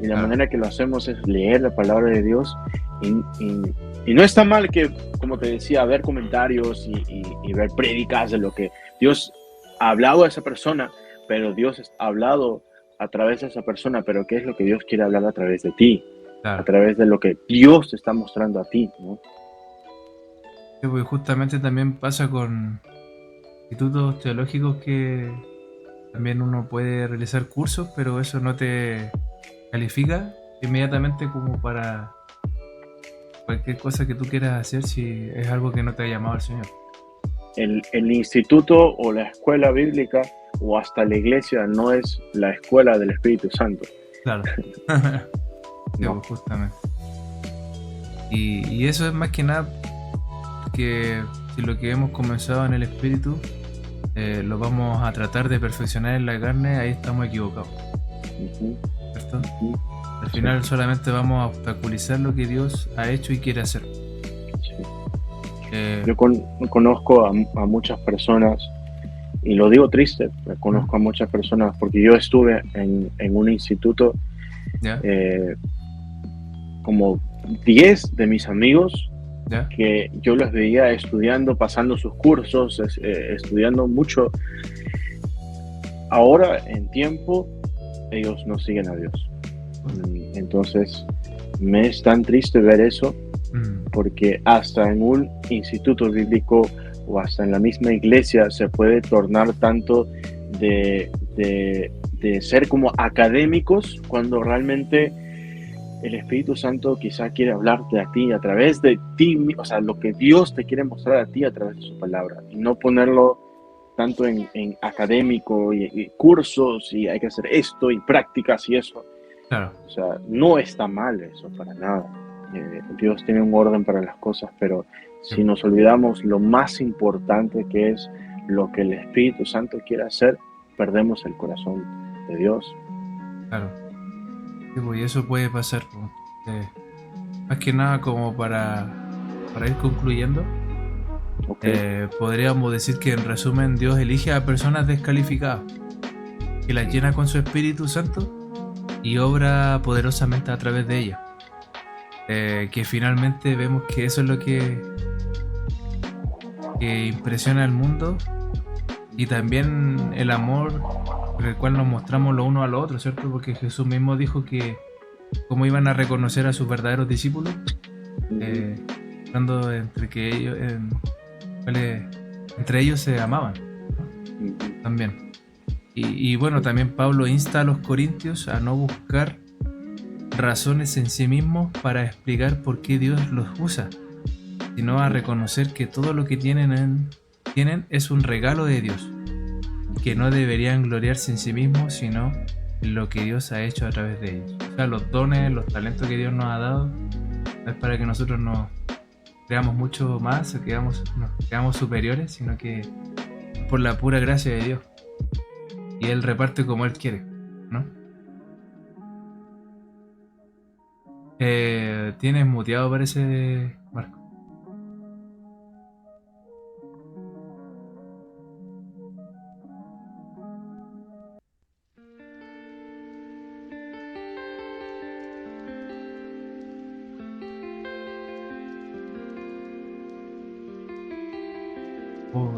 Speaker 2: y la manera que lo hacemos es leer la palabra de Dios, y no está mal que, como te decía, ver comentarios y ver prédicas de lo que Dios ha hablado a esa persona, pero Dios ha hablado a través de esa persona, pero ¿qué es lo que Dios quiere hablar a través de ti?
Speaker 1: Claro.
Speaker 2: A través de lo que Dios te está mostrando a ti, ¿no?
Speaker 1: Sí, porque justamente también pasa con institutos teológicos que también uno puede realizar cursos, pero eso no te califica inmediatamente como para cualquier cosa que tú quieras hacer si es algo que no te ha llamado el Señor.
Speaker 2: El instituto o la escuela bíblica o hasta la iglesia no es la escuela del Espíritu Santo.
Speaker 1: Claro. Sí,
Speaker 2: No.
Speaker 1: pues, justamente. Y eso es más que nada que si lo que hemos comenzado en el Espíritu lo vamos a tratar de perfeccionar en la carne, ahí estamos equivocados.
Speaker 2: Ujú,
Speaker 1: ¿Cierto?
Speaker 2: ujú.
Speaker 1: Al final solamente vamos a obstaculizar lo que Dios ha hecho y quiere hacer.
Speaker 2: Sí.
Speaker 1: Eh,
Speaker 2: Yo conozco a muchas personas, y lo digo triste, conozco a muchas personas porque yo estuve en un instituto,
Speaker 1: ¿Ya?
Speaker 2: como 10 de mis amigos
Speaker 1: ¿Ya?
Speaker 2: que yo los veía estudiando, pasando sus cursos, estudiando mucho. Ahora, en tiempo, ellos no siguen a Dios. Entonces, me es tan triste ver eso, porque hasta en un instituto bíblico o hasta en la misma iglesia se puede tornar tanto de ser como académicos, cuando realmente el Espíritu Santo quizá quiere hablarte a ti a través de ti, o sea, lo que Dios te quiere mostrar a ti a través de su palabra, y no ponerlo tanto en académico y cursos y hay que hacer esto y prácticas y eso.
Speaker 1: Claro.
Speaker 2: O sea, no está mal eso para nada. Dios tiene un orden para las cosas, pero si nos olvidamos lo más importante que es lo que el Espíritu Santo quiere hacer, perdemos el corazón de Dios.
Speaker 1: Claro. Sí, pues, y eso puede pasar. Pues. Más que nada como para ir concluyendo,
Speaker 2: Okay.
Speaker 1: podríamos decir que en resumen Dios elige a personas descalificadas, que las llena con su Espíritu Santo y obra poderosamente a través de ellas. Que finalmente vemos que eso es lo que impresiona al mundo, y también el amor por el cual nos mostramos los unos a los otros, ¿cierto? Porque Jesús mismo dijo que cómo iban a reconocer a sus verdaderos discípulos, cuando entre ellos se amaban, ¿no? También. Y bueno, también Pablo insta a los corintios a no buscar razones en sí mismos para explicar por qué Dios los usa, sino a reconocer que todo lo que tienen es un regalo de Dios, que no deberían gloriarse en sí mismos, sino en lo que Dios ha hecho a través de ellos. O sea, los dones, los talentos que Dios nos ha dado, no es para que nosotros nos creamos mucho más o nos creamos superiores, sino que por la pura gracia de Dios. Y Él reparte como Él quiere, ¿no? Tienes muteado, parece, Marco.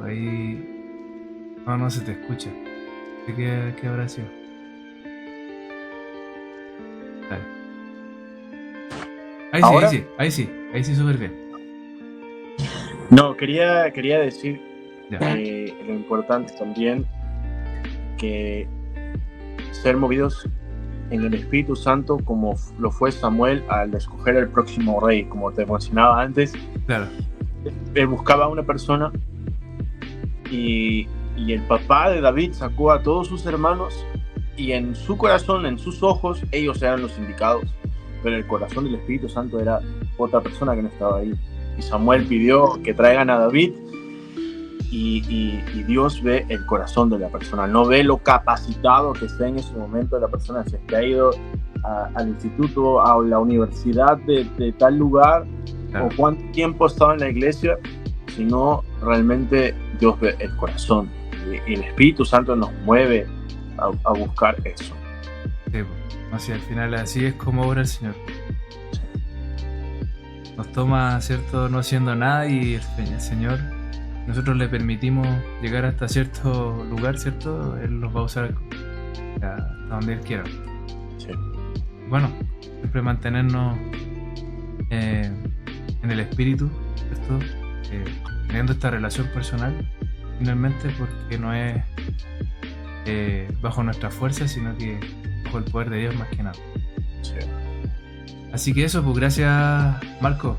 Speaker 1: Ahí no se te escucha. ¿Qué habrá sido? Dale.
Speaker 2: ¿Ahora?
Speaker 1: Ahí sí, súper bien.
Speaker 2: No, quería decir
Speaker 1: Ya.
Speaker 2: lo importante también, que ser movidos en el Espíritu Santo como lo fue Samuel al escoger el próximo rey, como te mencionaba antes.
Speaker 1: Claro.
Speaker 2: Él buscaba a una persona y el papá de David sacó a todos sus hermanos, y en su corazón, en sus ojos, ellos eran los indicados, pero el corazón del Espíritu Santo era otra persona que no estaba ahí. Y Samuel pidió que traigan a David, y Dios ve el corazón de la persona, no ve lo capacitado que esté en ese momento la persona, si es que ha ido al instituto, a la universidad de tal lugar, claro, o cuánto tiempo ha estado en la iglesia. sino realmente Dios ve el corazón. Y el Espíritu Santo nos mueve a buscar eso.
Speaker 1: Sí, po. O sea, al final así es como obra el Señor. Nos toma, ¿cierto?, no haciendo nada y el Señor, nosotros le permitimos llegar hasta cierto lugar, ¿cierto? Él los va a usar hasta donde Él quiera.
Speaker 2: Sí.
Speaker 1: Bueno, siempre mantenernos en el espíritu, ¿cierto? Teniendo esta relación personal, finalmente, porque no es bajo nuestra fuerza, sino que bajo el poder de Dios más que nada.
Speaker 2: Sí.
Speaker 1: Así que eso, pues gracias, Marco,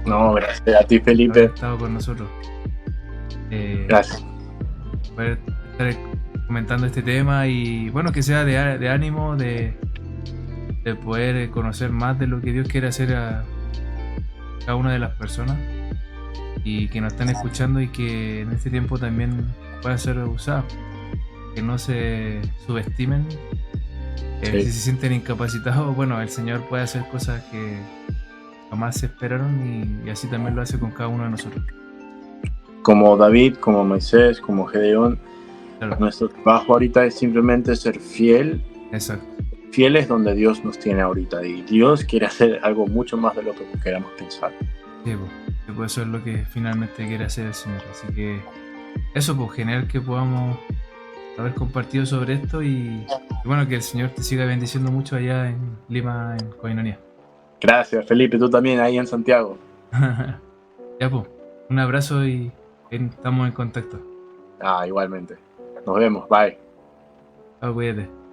Speaker 2: No, gracias a ti,
Speaker 1: por
Speaker 2: Felipe.
Speaker 1: haber estado con nosotros.
Speaker 2: Gracias.
Speaker 1: Poder estar comentando este tema y bueno, que sea de ánimo, de poder conocer más de lo que Dios quiere hacer a cada una de las personas y que nos están escuchando y que en este tiempo también pueda ser usado. Que no se subestimen.
Speaker 2: Sí.
Speaker 1: Si se sienten incapacitados, bueno, el Señor puede hacer cosas que jamás se esperaron y así también lo hace con cada uno de nosotros.
Speaker 2: Como David, como Moisés, como Gedeón,
Speaker 1: Claro,
Speaker 2: nuestro trabajo ahorita es simplemente ser fiel.
Speaker 1: exacto.
Speaker 2: Fiel es donde Dios nos tiene ahorita y Dios quiere hacer algo mucho más de lo que queramos pensar.
Speaker 1: Sí, pues eso es lo que finalmente quiere hacer el Señor. Así que eso, pues genial que podamos haber compartido sobre esto y bueno, que el Señor te siga bendiciendo mucho allá en Lima, en Coinonía.
Speaker 2: Gracias, Felipe, tú también ahí en Santiago.
Speaker 1: Ya, pues, un abrazo y estamos en contacto.
Speaker 2: Igualmente. Nos vemos, bye.
Speaker 1: Chao, cuídate.